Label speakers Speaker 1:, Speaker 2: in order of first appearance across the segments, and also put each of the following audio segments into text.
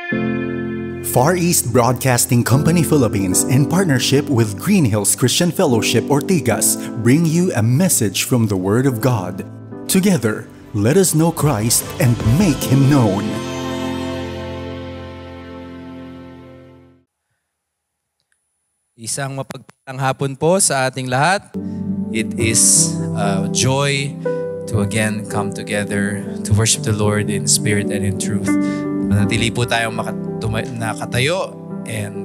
Speaker 1: Far East Broadcasting Company Philippines, in partnership with Green Hills Christian Fellowship Ortigas, bring you a message from the Word of God. Together, let us know Christ and make Him known.
Speaker 2: Isang mapagpalang hapon po sa ating lahat. It is a joy to again come together to worship the Lord in spirit and in truth. Manatili po tayong nakatayo and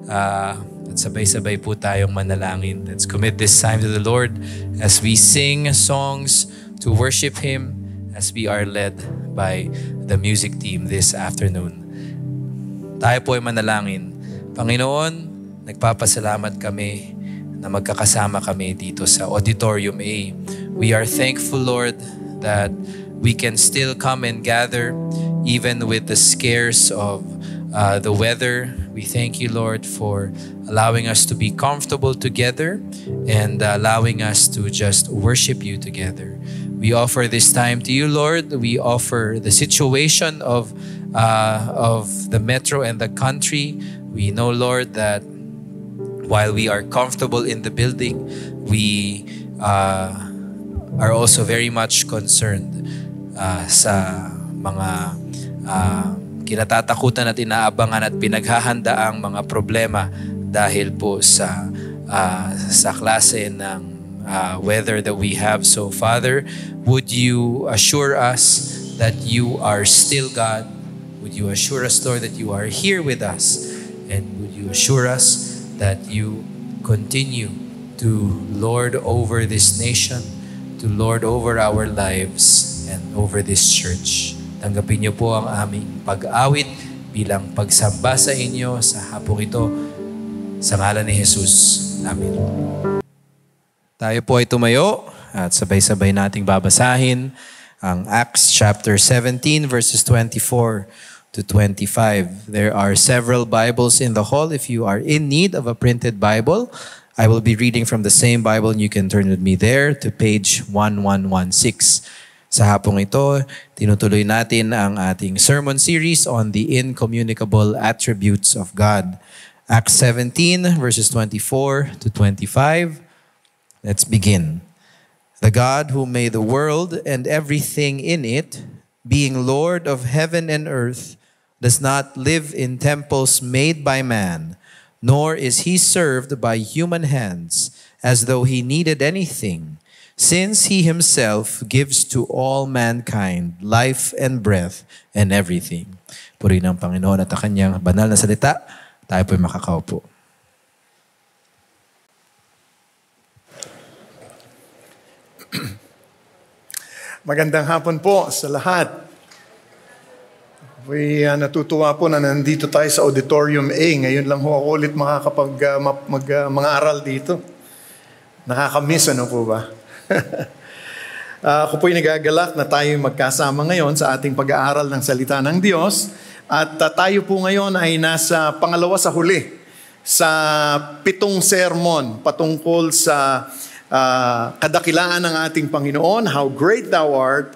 Speaker 2: at sabay-sabay po tayong manalangin. Let's commit this time to the Lord as we sing songs to worship Him, as we are led by the music team this afternoon. Tayo po ay manalangin. Panginoon, nagpapasalamat kami na magkakasama kami dito sa Auditorium A. We are thankful, Lord, that we can still come and gather even with the scares of the weather. We thank you, Lord, for allowing us to be comfortable together and allowing us to just worship you together. We offer this time to you, Lord. We offer the situation of the metro and the country. We know, Lord, that while we are comfortable in the building, we are also very much concerned sa mga kinatatakutan at inaabangan at pinaghahandaang mga problema dahil po sa klase ng weather that we have. So, Father, would you assure us that you are still God? Would you assure us, Lord, that you are here with us? And would you assure us that you continue to lord over this nation, to lord over our lives, and over this church? Tanggapin niyo po ang aming pag-awit bilang pagsamba sa inyo sa hapong ito. Sa ngalan ni Jesus. Amen. Tayo po ay tumayo at sabay-sabay nating babasahin ang Acts chapter 17 verses 24 to 25. There are several Bibles in the hall. If you are in need of a printed Bible, I will be reading from the same Bible and you can turn with me there to page 1116. Sa hapong ito, tinutuloy natin ang ating sermon series on the incommunicable attributes of God. Acts 17 verses 24 to 25. Let's begin. The God who made the world and everything in it, being Lord of heaven and earth, does not live in temples made by man, nor is He served by human hands as though He needed anything, since He Himself gives to all mankind life and breath and everything. Purihin ang Panginoon at ang Kanyang banal na salita. Tayo po'y makakaupo.
Speaker 3: Magandang hapon po sa lahat. Natutuwa po na nandito tayo sa Auditorium A. Ngayon lang ho ako ulit mga aral dito. Nakakamiss, ano po ba? Ako po'y nagagalak na tayo magkasama ngayon sa ating pag-aaral ng salita ng Diyos. At tayo po ngayon ay nasa pangalawa sa huli sa 7 sermon patungkol sa kadakilaan ng ating Panginoon, how great thou art,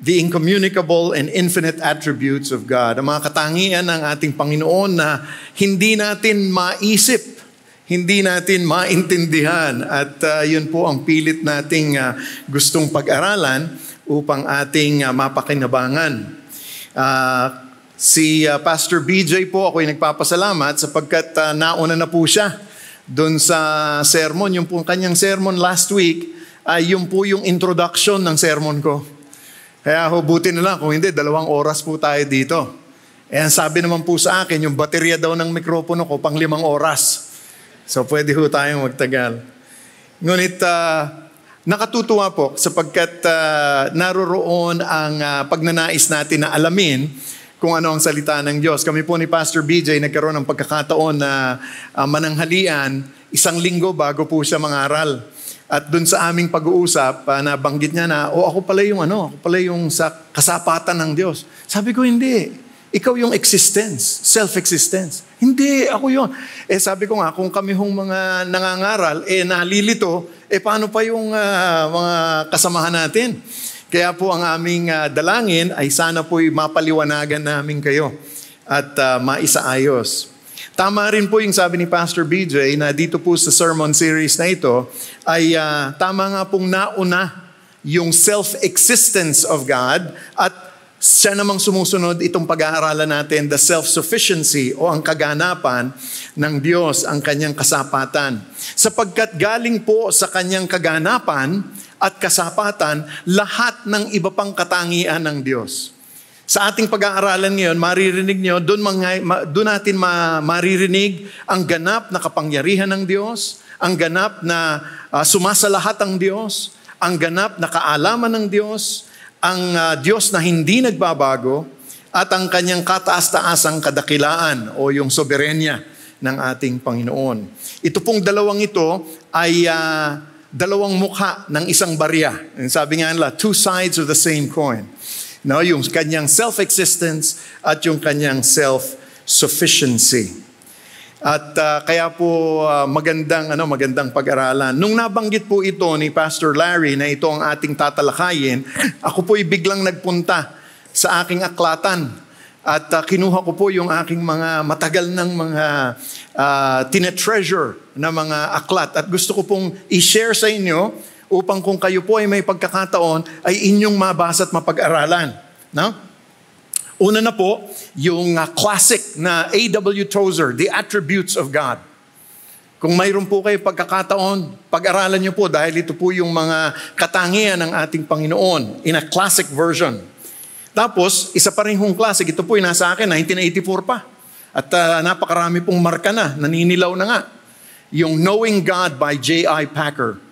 Speaker 3: the incommunicable and infinite attributes of God. Ang mga katangian ng ating Panginoon na hindi natin maisip, hindi natin maintindihan. At yun po ang pilit nating gustong pag-aralan upang ating mapakinabangan. Si Pastor BJ po, ako'y nagpapasalamat sapagkat nauna na po siya doon sa sermon. Yung po kanyang sermon last week, yung po yung introduction ng sermon ko. Kaya buti na lang, kung hindi, 2 oras po tayo dito. Ang sabi naman po sa akin, yung baterya daw ng mikropono ko, pang 5 oras. So pwede ho tayong magtagal. Ngunit nakatutuwa po sapagkat naroroon ang pagnanais natin na alamin kung ano ang salita ng Diyos. Kami po ni Pastor BJ nagkaroon ng pagkakataon na mananghalian 1 linggo bago po siya mangaral. At dun sa aming pag-uusap, nabanggit niya na, ako pala yung sa kasapatan ng Diyos. Sabi ko, hindi. Ikaw yung existence, self-existence. Hindi, ako yun. Sabi ko nga, kung kami hong mga nangangaral, nalilito, paano pa yung mga kasamahan natin? Kaya po ang aming dalangin ay sana po'y mapaliwanagan namin kayo. at maisaayos. Tama rin po yung sabi ni Pastor BJ na dito po sa sermon series na ito ay tama nga pong nauna yung self-existence of God at siya namang sumusunod itong pag-aaralan natin, the self-sufficiency o ang kaganapan ng Diyos, ang kanyang kasapatan. Sapagkat galing po sa kanyang kaganapan at kasapatan lahat ng iba pang katangian ng Diyos. Sa ating pag-aaralan ngayon, maririnig nyo, doon natin maririnig ang ganap na kapangyarihan ng Diyos, ang ganap na sumasalahat ang Diyos, ang ganap na kaalaman ng Diyos, ang Diyos na hindi nagbabago, at ang kanyang kataas-taasang kadakilaan o yung soberenya ng ating Panginoon. Ito pong dalawang ito ay dalawang mukha ng isang barya. Sabi nga nila, two sides of the same coin. No, yung kanyang self-existence at yung kanyang self-sufficiency. At kaya po magandang pag-aralan. Nung nabanggit po ito ni Pastor Larry na ito ang ating tatalakayin, ako po'y biglang nagpunta sa aking aklatan at kinuha ko po yung aking mga matagal ng mga tinetreasure na mga aklat at gusto ko pong i-share sa inyo upang kung kayo po ay may pagkakataon, ay inyong mabasa at mapag-aralan. No? Una na po, yung classic na A.W. Tozer, The Attributes of God. Kung mayroon po kayo pagkakataon, pag-aralan nyo po dahil ito po yung mga katangian ng ating Panginoon in a classic version. Tapos, isa pa rin hong classic, ito po yung nasa akin, 1984 pa. At napakarami pong marka na, naninilaw na nga. Yung Knowing God by J.I. Packer.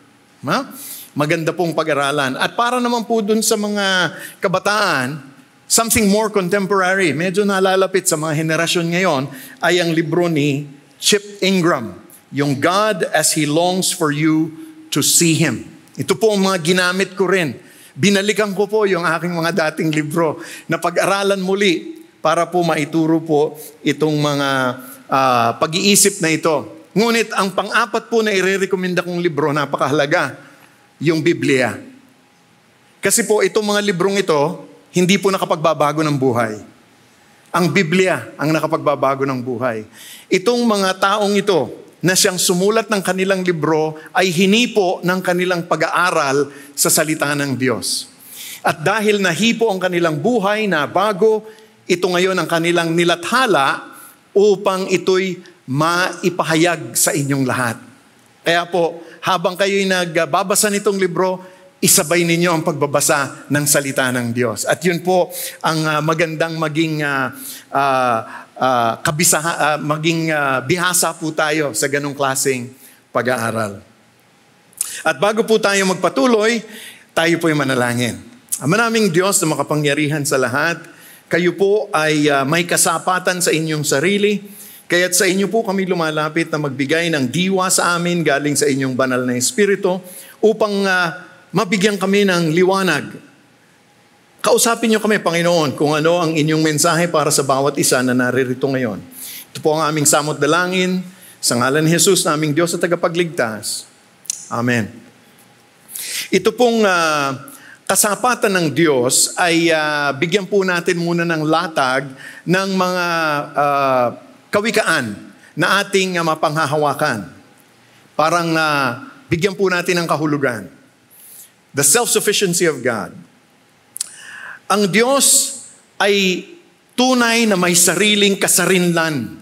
Speaker 3: Maganda pong pag-aralan. At para naman po dun sa mga kabataan, something more contemporary, medyo nalalapit sa mga henerasyon ngayon, ay ang libro ni Chip Ingram, yung God as He Longs for You to See Him. Ito po ang mga ginamit ko rin. Binalikan ko po yung aking mga dating libro na pag-aralan muli para po maituro po itong mga pag-iisip na ito. Ngunit ang pang-apat po na i-recommenda kong libro, napakahalaga, yung Biblia. Kasi po itong mga librong ito, hindi po nakapagbabago ng buhay. Ang Biblia ang nakapagbabago ng buhay. Itong mga taong ito na siyang sumulat ng kanilang libro ay hinipo ng kanilang pag-aaral sa salita ng Diyos. At dahil nahipo ang kanilang buhay na bago, ito ngayon ang kanilang nilathala upang ito'y maipahayag sa inyong lahat. Kaya po, habang kayo'y nagbabasa nitong libro, isabay ninyo ang pagbabasa ng salita ng Diyos. At yun po ang magandang maging bihasa po tayo sa ganong klaseng pag-aaral. At bago po tayo magpatuloy, tayo po'y manalangin. Ama naming Diyos na makapangyarihan sa lahat, kayo po ay may kasapatan sa inyong sarili. Kaya't sa inyo po kami lumalapit na magbigay ng diwa sa amin galing sa inyong banal na Espiritu upang mabigyan kami ng liwanag. Kausapin niyo kami, Panginoon, kung ano ang inyong mensahe para sa bawat isa na naririto ngayon. Ito po ang aming samot dalangin sa ngalan ni Jesus na aming Diyos at tagapagligtas. Amen. Ito pong kasapatan ng Diyos ay bigyan po natin muna ng latag ng mga kawikaan na ating mapanghahawakan. Parang bigyan po natin ng kahulugan. The self-sufficiency of God. Ang Diyos ay tunay na may sariling kasarinlan.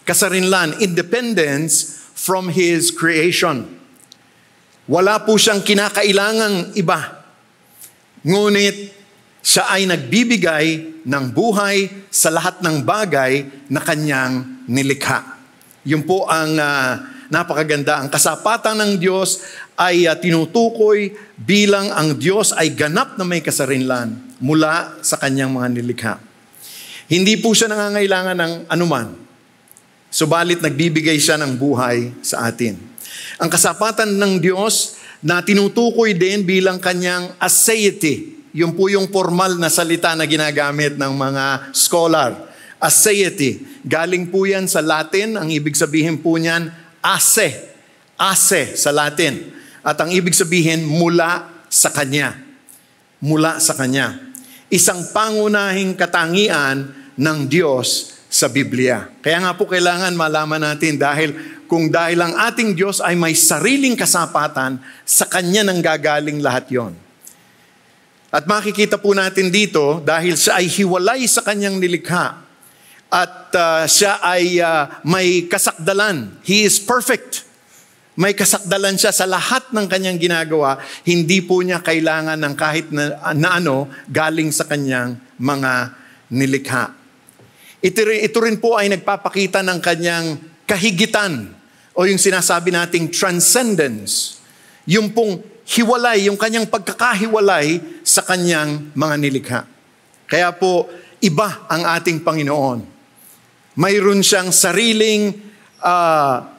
Speaker 3: Kasarinlan, independence from His creation. Wala po siyang kinakailangang iba. Ngunit siya ay nagbibigay ng buhay sa lahat ng bagay na kanyang nilikha. Yun po ang napakaganda. Ang kasapatan ng Diyos ay tinutukoy bilang ang Diyos ay ganap na may kasarinlan mula sa kanyang mga nilikha. Hindi po siya nangangailangan ng anuman. Subalit nagbibigay siya ng buhay sa atin. Ang kasapatan ng Diyos na tinutukoy din bilang kanyang aseity. Yun po yung formal na salita na ginagamit ng mga scholar. Aseity. Galing po yan sa Latin. Ang ibig sabihin po niyan, ase. Ase sa Latin. At ang ibig sabihin, mula sa Kanya. Mula sa Kanya. Isang pangunahing katangian ng Diyos sa Biblia. Kaya nga po kailangan malaman natin dahil ang ating Diyos ay may sariling kasapatan, sa Kanya nang gagaling lahat yon. At makikita po natin dito dahil siya ay hiwalay sa Kanyang nilikha at siya ay may kasakdalan. He is perfect. May kasakdalan siya sa lahat ng Kanyang ginagawa. Hindi po niya kailangan ng kahit na ano galing sa Kanyang mga nilikha. Ito rin po ay nagpapakita ng Kanyang kahigitan o yung sinasabi nating transcendence. Yung pong hiwalay, yung Kanyang pagkakahiwalay sa Kanyang mga nilikha. Kaya po, iba ang ating Panginoon. Mayroon siyang sariling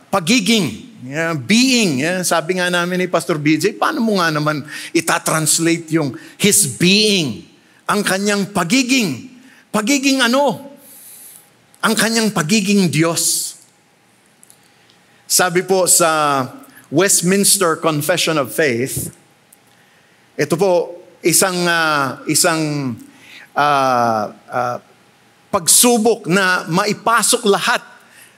Speaker 3: pagiging, being. Sabi nga namin ni Pastor BJ, paano mo nga naman itatranslate yung His being? Ang Kanyang pagiging. Pagiging ano? Ang Kanyang pagiging Diyos. Sabi po sa Westminster Confession of Faith, ito po isang pagsubok na maipasok lahat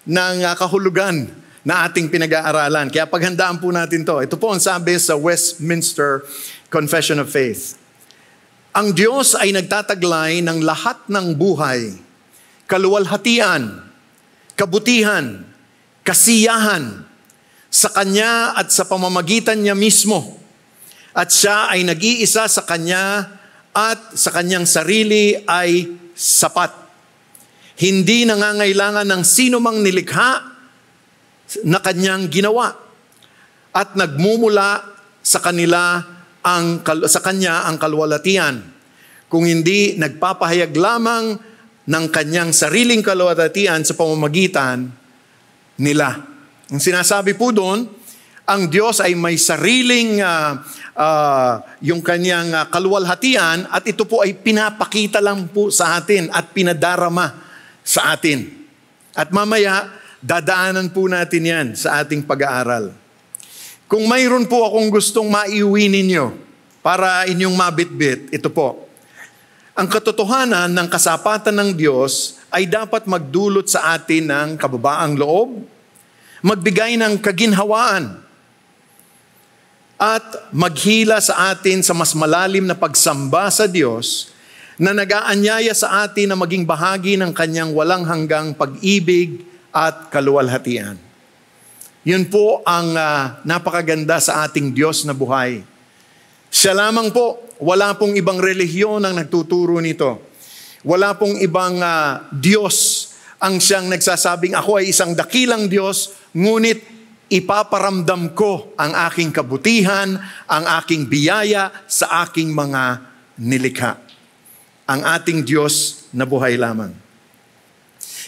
Speaker 3: ng kahulugan na ating pinag-aaralan. Kaya paghandaan po natin to. Ito po ang sabi sa Westminster Confession of Faith. Ang Diyos ay nagtataglay ng lahat ng buhay, kaluwalhatian, kabutihan, kasiyahan sa Kanya at sa pamamagitan niya mismo. At siya ay nag-iisa sa Kanya at sa Kanyang sarili ay sapat. Hindi nangangailangan ng sino mang nilikha na Kanyang ginawa. At nagmumula sa Kanya ang kaluwalhatian. Kung hindi nagpapahayag lamang ng Kanyang sariling kaluwalhatian sa pamamagitan nila. Ang sinasabi po doon, ang Diyos ay may sariling yung Kanyang kaluwalhatian at ito po ay pinapakita lang po sa atin at pinadarama sa atin. At mamaya, dadaanan po natin yan sa ating pag-aaral. Kung mayroon po akong gustong maiuwi ninyo para inyong mabitbit, ito po. Ang katotohanan ng kasapatan ng Diyos ay dapat magdulot sa atin ng kababaang loob, magbigay ng kaginhawaan, at maghila sa atin sa mas malalim na pagsamba sa Diyos na nag-aanyaya sa atin na maging bahagi ng Kanyang walang hanggang pag-ibig at kaluwalhatian. Yun po ang napakaganda sa ating Diyos na buhay. Siya lamang po, wala pong ibang relihiyon ang nagtuturo nito. Wala pong ibang Diyos ang siyang nagsasabing, ako ay isang dakilang Diyos, ngunit ipaparamdam ko ang aking kabutihan, ang aking biyaya sa aking mga nilikha. Ang ating Diyos na buhay lamang.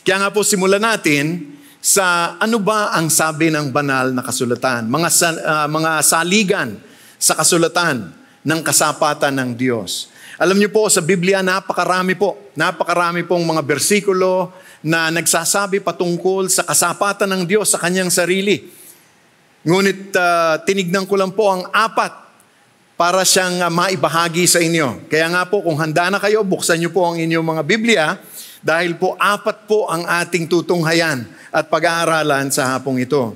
Speaker 3: Kaya nga po simulan natin sa ano ba ang sabi ng banal na kasulatan, mga saligan sa kasulatan ng kasapatan ng Diyos. Alam niyo po, sa Biblia napakarami pong mga bersikulo na nagsasabi patungkol sa kasapatan ng Diyos sa Kanyang sarili. Ngunit tinignan ko lang po ang 4 para siyang maibahagi sa inyo. Kaya nga po, kung handa na kayo, buksan niyo po ang inyong mga Biblia dahil po 4 po ang ating tutunghayan at pag-aaralan sa hapong ito.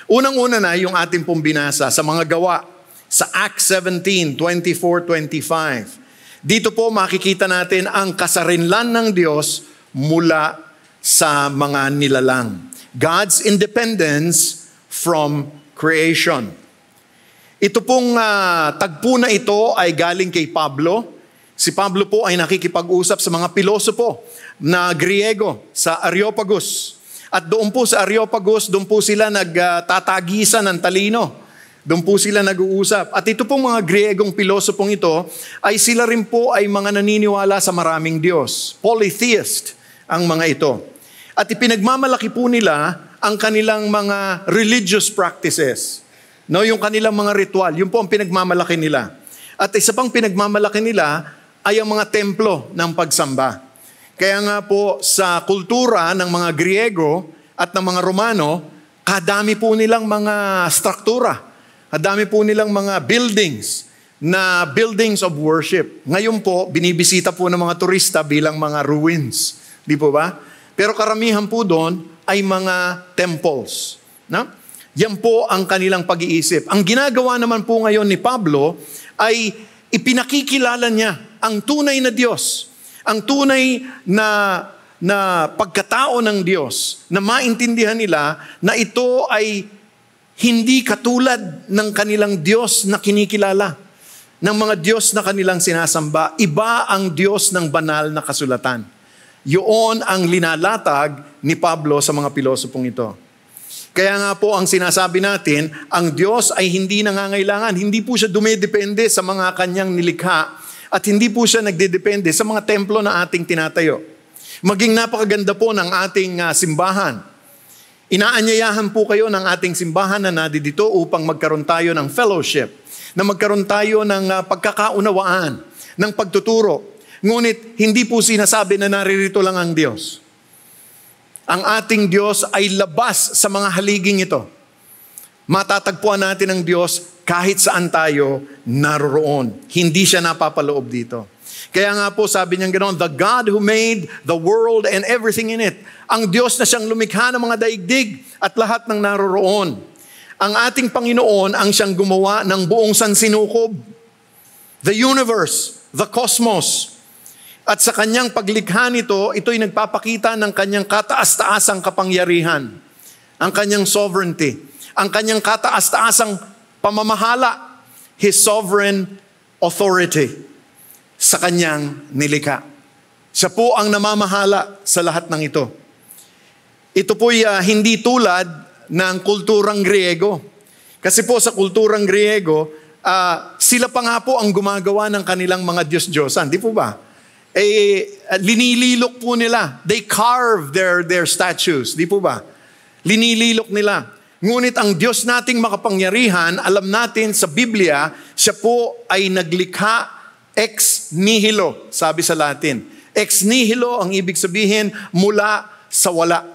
Speaker 3: Unang-una na yung ating pong binasa sa mga gawa sa Acts 17:24-25. Dito po makikita natin ang kasarinlan ng Diyos mula sa mga nilalang. God's independence from creation. Ito pong tagpo na ito ay galing kay Pablo. Si Pablo po ay nakikipag-usap sa mga pilosopo na Griego sa Areopagus. At doon po sa Areopagus, doon po sila nagtatagisan ng talino. Doon po sila nag-uusap. At ito pong mga Griegong pilosopong ito, ay sila rin po ay mga naniniwala sa maraming Diyos. Polytheist ang mga ito. At ipinagmamalaki po nila ang kanilang mga religious practices. No, yung kanilang mga ritual, yun po ang pinagmamalaki nila. At isa pang pinagmamalaki nila ay ang mga templo ng pagsamba. Kaya nga po sa kultura ng mga Griego at ng mga Romano, kadami po nilang mga struktura. Kadami po nilang mga buildings na buildings of worship. Ngayon po, binibisita po ng mga turista bilang mga ruins. Di po ba? Pero karamihan po doon ay mga temples. No? Yan po ang kanilang pag-iisip. Ang ginagawa naman po ngayon ni Pablo ay ipinakikilala niya ang tunay na Diyos. Ang tunay na pagkatao ng Diyos, na maintindihan nila na ito ay hindi katulad ng kanilang Diyos na kinikilala, ng mga Diyos na kanilang sinasamba. Iba ang Diyos ng banal na kasulatan. Yun ang linalatag ni Pablo sa mga pilosopong ito. Kaya nga po ang sinasabi natin, ang Diyos ay hindi nangangailangan. Hindi po siya dumidepende sa mga kanyang nilikha at hindi po siya nagdedepende sa mga templo na ating tinatayo. Maging napakaganda po ng ating simbahan. Inaanyayahan po kayo ng ating simbahan na nadidito upang magkaroon tayo ng fellowship, na magkaroon tayo ng pagkakaunawaan, ng pagtuturo. Ngunit hindi po sinasabi na naririto lang ang Diyos. Ang ating Diyos ay labas sa mga haliging ito. Matatagpuan natin ang Diyos kahit saan tayo naroroon. Hindi siya napapaloob dito. Kaya nga po sabi niya ganoon, the God who made the world and everything in it. Ang Diyos na siyang lumikha ng mga daigdig at lahat ng naroroon. Ang ating Panginoon ang siyang gumawa ng buong sansinukob. The universe, the cosmos. At sa kanyang paglikha nito, ito'y nagpapakita ng kanyang kataas-taasang kapangyarihan, ang kanyang sovereignty, ang kanyang kataas-taasang pamamahala, His sovereign authority sa kanyang nilikha. Siya po ang namamahala sa lahat ng ito. Ito po'y hindi tulad ng kulturang Griego. Kasi po sa kulturang Griego, sila pa nga po ang gumagawa ng kanilang mga Diyos-Diyosan. Di po ba? Linililok po nila. They carve their statues. Di po ba? Linililok nila. Ngunit ang Diyos nating makapangyarihan, alam natin sa Biblia, siya po ay naglikha ex nihilo, sabi sa Latin. Ex nihilo, ang ibig sabihin, mula sa wala.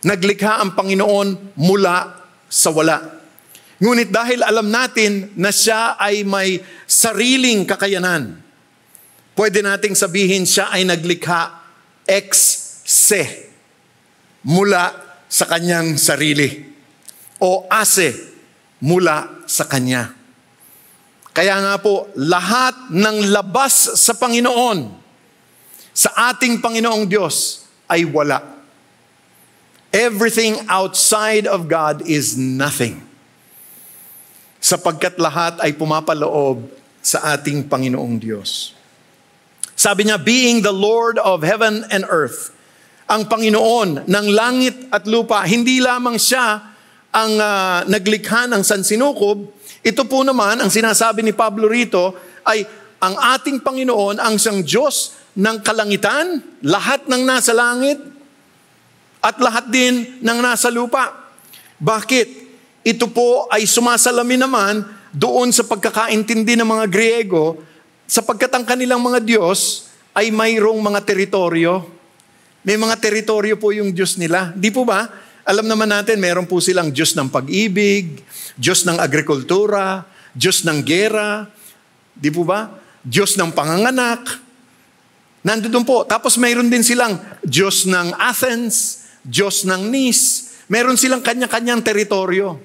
Speaker 3: Naglikha ang Panginoon mula sa wala. Ngunit dahil alam natin na siya ay may sariling kakayanan, pwede nating sabihin siya ay naglikha ex se, mula sa kanyang sarili, o ase, mula sa kanya. Kaya nga po, lahat ng labas sa Panginoon, sa ating Panginoong Diyos, ay wala. Everything outside of God is nothing. Sapagkat lahat ay pumapaloob sa ating Panginoong Diyos. Sabi niya, being the Lord of heaven and earth, ang Panginoon ng langit at lupa, hindi lamang siya ang naglikha ng sansinukob. Ito po naman, ang sinasabi ni Pablo rito, ay ang ating Panginoon ang siyang Diyos ng kalangitan, lahat ng nasa langit, at lahat din ng nasa lupa. Bakit? Ito po ay sumasalamin naman doon sa pagkakaintindi ng mga Griego, sapagkat ang kanilang mga Diyos ay mayroong mga teritoryo. May mga teritoryo po yung Diyos nila. Di po ba? Alam naman natin, meron po silang Diyos ng pag-ibig, Diyos ng agrikultura, Diyos ng gera, di po ba? Diyos ng panganganak. Nandoon po. Tapos mayroon din silang Diyos ng Athens, Diyos ng Nice. Meron silang kanya-kanyang teritoryo.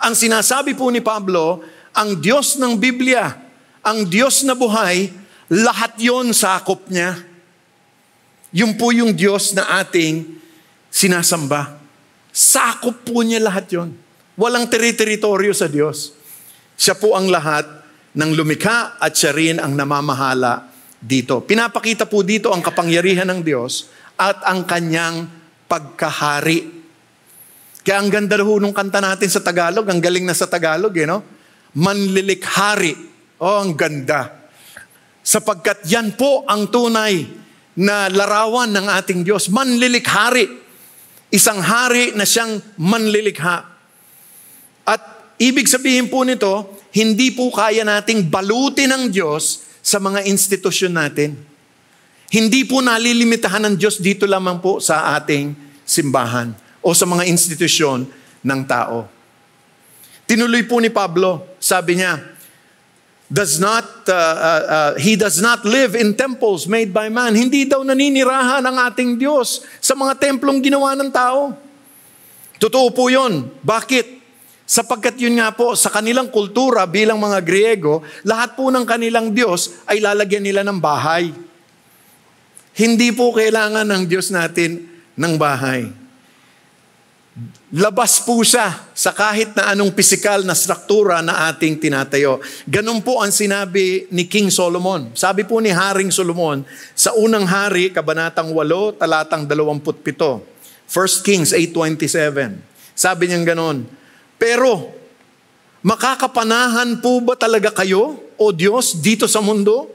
Speaker 3: Ang sinasabi po ni Pablo, ang Diyos ng Biblia, ang Diyos na buhay, lahat yon sakop niya. Yun po yung Diyos na ating sinasamba. Sakop po niya lahat yon. Walang teritoryo sa Diyos. Siya po ang lahat ng lumikha at siya rin ang namamahala dito. Pinapakita po dito ang kapangyarihan ng Diyos at ang kanyang pagkahari. Kaya ang ganda ho nung kanta natin sa Tagalog, ang galing na sa Tagalog, no? Manlilikhari. Oh, ang ganda. Sapagkat yan po ang tunay na larawan ng ating Diyos. Manlilikhari. Isang hari na siyang manlilikha. At ibig sabihin po nito, hindi po kaya nating balutin ng Diyos sa mga institusyon natin. Hindi po nalilimitahan ng Diyos dito lamang po sa ating simbahan o sa mga institusyon ng tao. Tinuloy po ni Pablo, sabi niya, He does not live in temples made by man. Hindi daw naninirahan ang ating Diyos sa mga templong ginawa ng tao. Totoo po yun. Bakit? Sapagkat yun nga po, sa kanilang kultura bilang mga Griego, lahat po ng kanilang Diyos ay lalagyan nila ng bahay. Hindi po kailangan ng Diyos natin ng bahay. Labas po siya sa kahit na anong pisikal na struktura na ating tinatayo. Ganun po ang sinabi ni King Solomon. Sabi po ni Haring Solomon sa unang hari, kabanatang 8, talatang 27. 1 Kings 8:27. Sabi niya ganun, pero makakapanahan po ba talaga kayo, O Diyos, dito sa mundo?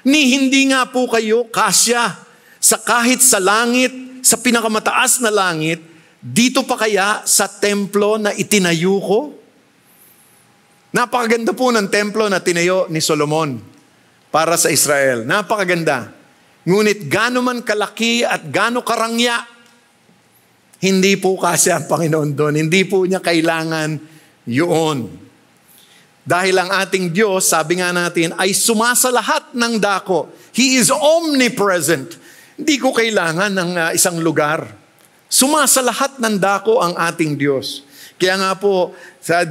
Speaker 3: Ni hindi nga po kayo kasya sa kahit sa langit, sa pinakamataas na langit, dito pa kaya sa templo na itinayo ko? Napakaganda po ng templo na tinayo ni Solomon para sa Israel. Napakaganda. Ngunit gaano man kalaki at gaano karangya, hindi po kasi ang Panginoon doon. Hindi po niya kailangan yun. Dahil ang ating Diyos, sabi nga natin, ay sumasa-lahat ng dako. He is omnipresent. Hindi ko kailangan ng isang lugar. Sumasa-lahat ng dako ang ating Diyos. Kaya nga po,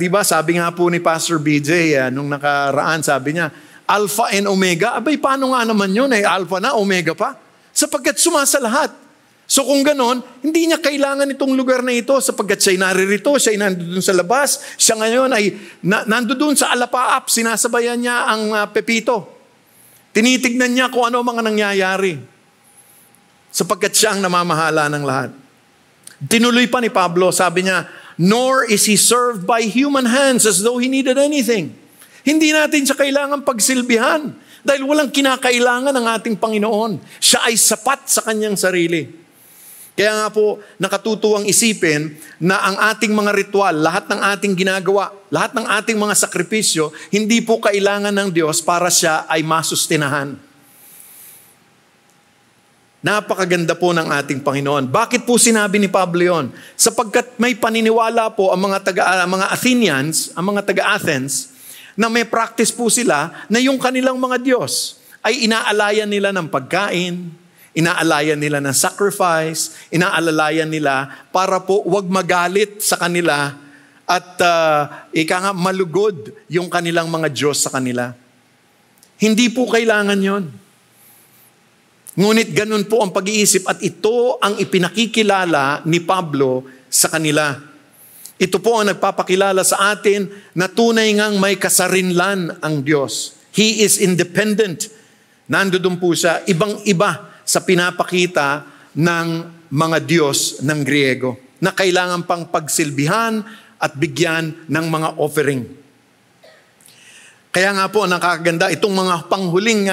Speaker 3: di ba, sabi nga po ni Pastor BJ, nung nakaraan, sabi niya, Alpha and Omega. Abay, paano nga naman yun? Alpha na, Omega pa? Sapagkat sumasa-lahat. So kung ganon, hindi niya kailangan itong lugar na ito sapagkat siya'y naririto, siya'y nandoon sa labas, siya ngayon ay nandoon sa alapaap, sinasabayan niya ang pepito. Tinitignan niya kung ano mga nangyayari. Sapagkat siya ang namamahala ng lahat. Tinuloy pa ni Pablo, sabi niya, nor is he served by human hands as though he needed anything. Hindi natin siya kailangan pagsilbihan dahil walang kinakailangan ng ating Panginoon. Siya ay sapat sa kanyang sarili. Kaya nga po, nakatutuwang isipin na ang ating mga ritual, lahat ng ating ginagawa, lahat ng ating mga sakripisyo, hindi po kailangan ng Diyos para siya ay masustinahan. Napakaganda po ng ating Panginoon. Bakit po sinabi ni Pablo yun? Sapagkat may paniniwala po ang mga Athenians, ang mga taga-Athens, na may practice po sila na yung kanilang mga Diyos ay inaalayan nila ng pagkain, inaalayan nila ng sacrifice, inaalayan nila para po wag magalit sa kanila at malugod yung kanilang mga Diyos sa kanila. Hindi po kailangan yon. Ngunit ganun po ang pag-iisip at ito ang ipinakikilala ni Pablo sa kanila. Ito po ang nagpapakilala sa atin na tunay ngang may kasarinlan ang Diyos. He is independent. Nandoon po siya, ibang-iba sa pinapakita ng mga Diyos ng Griego na kailangan pang pagsilbihan at bigyan ng mga offering. Kaya nga po, nakakaganda itong mga panghuling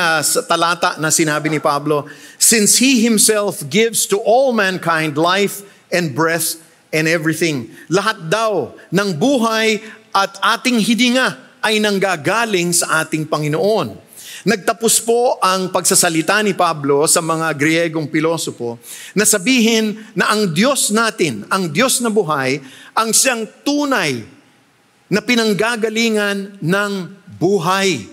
Speaker 3: talata na sinabi ni Pablo, since He Himself gives to all mankind life and breath and everything. Lahat daw ng buhay at ating hininga ay nanggagaling sa ating Panginoon. Nagtapos po ang pagsasalita ni Pablo sa mga Griegong pilosopo na sabihin na ang Diyos natin, ang Diyos na buhay, ang siyang tunay na pinanggagalingan ng buhay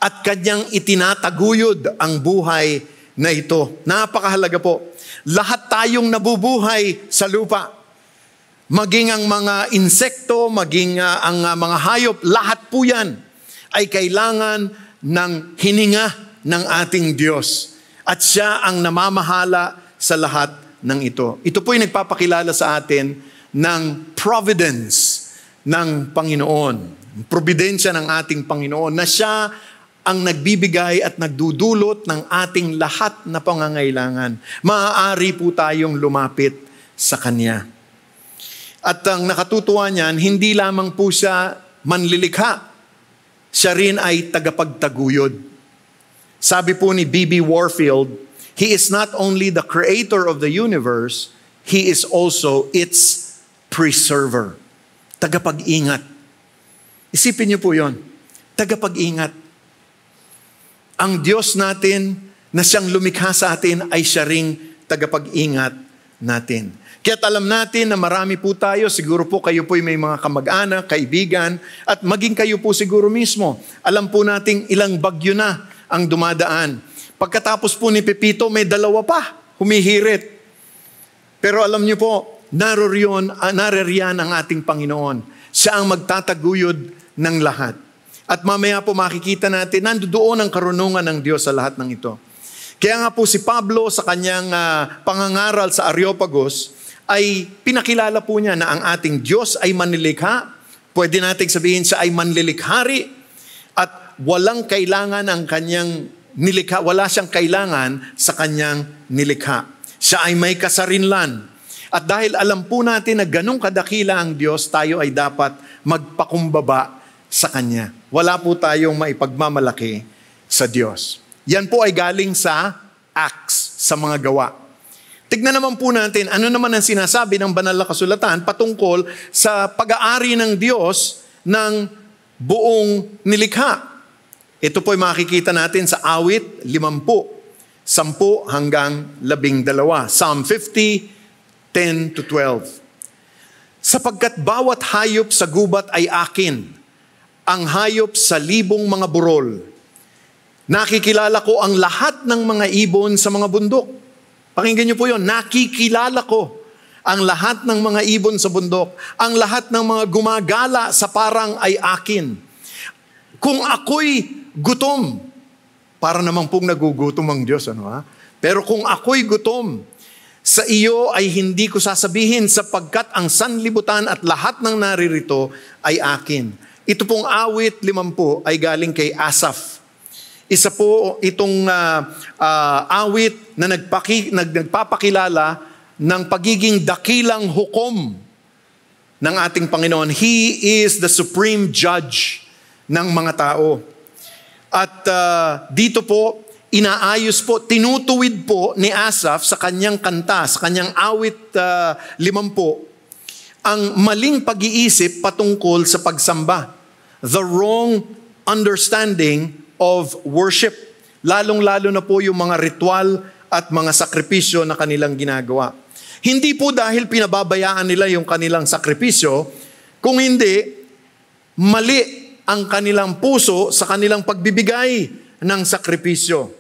Speaker 3: at kanyang itinataguyod ang buhay na ito. Napakahalaga po. Lahat tayong nabubuhay sa lupa. Maging ang mga insekto, maging ang mga hayop, lahat po yan ay kailangan ng hininga ng ating Diyos. At siya ang namamahala sa lahat ng ito. Ito po yung nagpapakilala sa atin ng providence ng Panginoon. Providensya ng ating Panginoon na siya ang nagbibigay at nagdudulot ng ating lahat na pangangailangan. Maaari po tayong lumapit sa Kanya. At ang nakatutuwa niyan, hindi lamang po siya manlilikha. Siya rin ay tagapagtaguyod. Sabi po ni B.B. Warfield, He is not only the creator of the universe, He is also its preserver. Tagapag-ingat. Isipin niyo po yon. Tagapag-ingat. Ang Diyos natin na siyang lumikha sa atin ay siya ring tagapag-ingat natin. Kaya't alam natin na marami po tayo, siguro po kayo po may mga kamag-anak, kaibigan, at maging kayo po siguro mismo. Alam po nating ilang bagyo na ang dumadaan. Pagkatapos po ni Pepito, may 2 pa, humihirit. Pero alam niyo po, naririyan ang ating Panginoon. Siya ang magtataguyod ng lahat. At mamaya po makikita natin, nandoon ang karunungan ng Diyos sa lahat ng ito. Kaya nga po si Pablo sa kanyang pangangaral sa Areopagus, ay pinakilala po niya na ang ating Diyos ay manlilikha. Pwede nating sabihin siya ay manlilikhari at walang kailangan ang kanyang nilikha, wala siyang kailangan sa kanyang nilikha. Siya ay may kasarinlan. At dahil alam po natin na ganong kadakila ang Diyos, tayo ay dapat magpakumbaba sa Kanya. Wala po tayong maipagmamalaki sa Diyos. Yan po ay galing sa Acts, sa mga gawa. Tignan naman po natin, ano naman ang sinasabi ng banal na kasulatan patungkol sa pag-aari ng Diyos ng buong nilikha. Ito po ay makikita natin sa awit 50, 10 hanggang 12. Psalm 50, 10-12. Sapagkat bawat hayop sa gubat ay akin, ang hayop sa libong mga burol. Nakikilala ko ang lahat ng mga ibon sa mga bundok. Pakinggan niyo po yun, nakikilala ko ang lahat ng mga ibon sa bundok, ang lahat ng mga gumagala sa parang ay akin. Kung ako'y gutom, para naman pong nagugutom ang Diyos, ano ha? Pero kung ako'y gutom, sa iyo ay hindi ko sasabihin sapagkat ang sanlibutan at lahat ng naririto ay akin. Ito pong awit 50 ay galing kay Asaph. Isa po itong awit na nagpapakilala ng pagiging dakilang hukom ng ating Panginoon. He is the supreme judge ng mga tao. At dito po, inaayos po, tinutuwid po ni Asaph sa kanyang kanta, sa kanyang awit 50, ang maling pag-iisip patungkol sa pagsamba. The wrong understanding of worship. Lalong-lalo na po yung mga ritual at mga sakripisyo na kanilang ginagawa. Hindi po dahil pinababayaan nila yung kanilang sakripisyo, kung hindi, mali ang kanilang puso sa kanilang pagbibigay ng sakripisyo.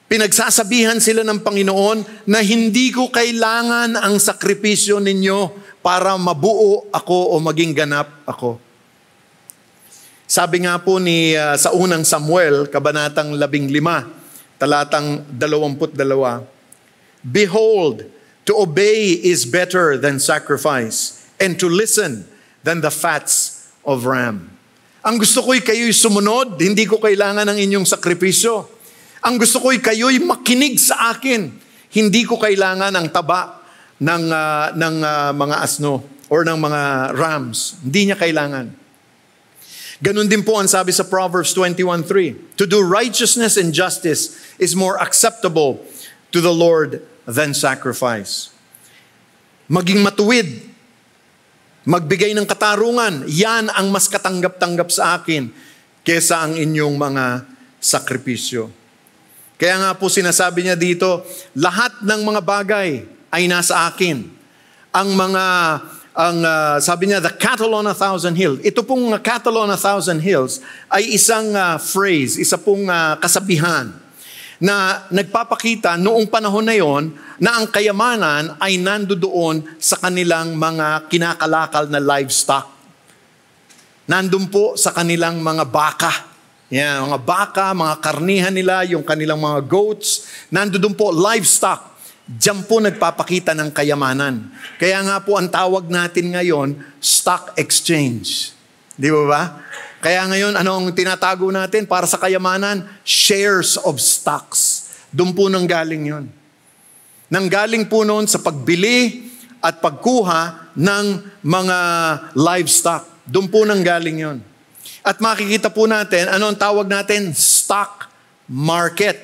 Speaker 3: Pinagsasabihan sila ng Panginoon na hindi ko kailangan ang sakripisyo ninyo para mabuo ako o maging ganap ako. Sabi nga po sa unang Samuel, kabanatang 15, talatang 22, Behold, to obey is better than sacrifice, and to listen than the fats of ram. Ang gusto ko'y kayo'y sumunod, hindi ko kailangan ng inyong sakripisyo. Ang gusto ko'y kayo'y makinig sa akin, hindi ko kailangan ng taba ng mga asno or ng mga rams. Hindi niya kailangan. Ganun din po ang sabi sa Proverbs 21:3. To do righteousness and justice is more acceptable to the Lord than sacrifice. Maging matuwid, magbigay ng katarungan, yan ang mas katanggap-tanggap sa akin kesa ang inyong mga sakripisyo. Kaya nga po sinasabi niya dito, lahat ng mga bagay ay nasa akin. Sabi niya, the cattle on 1,000 hills. Ito pong cattle on 1,000 hills ay isang phrase, isa pong kasabihan na nagpapakita noong panahon na yon na ang kayamanan ay nandoon sa kanilang mga kinakalakal na livestock. Nandun po sa kanilang mga baka. Yan, mga baka, mga karnihan nila, yung kanilang mga goats. Nandun po livestock. Diyan po nagpapakita ng kayamanan. Kaya nga po ang tawag natin ngayon, stock exchange. Di ba? Kaya ngayon, anong tinatago natin para sa kayamanan? Shares of stocks. Doon po nanggaling yun. Nanggaling po noon sa pagbili at pagkuha ng mga livestock. Doon po nanggaling yun. At makikita po natin, ano ang tawag natin? Stock market.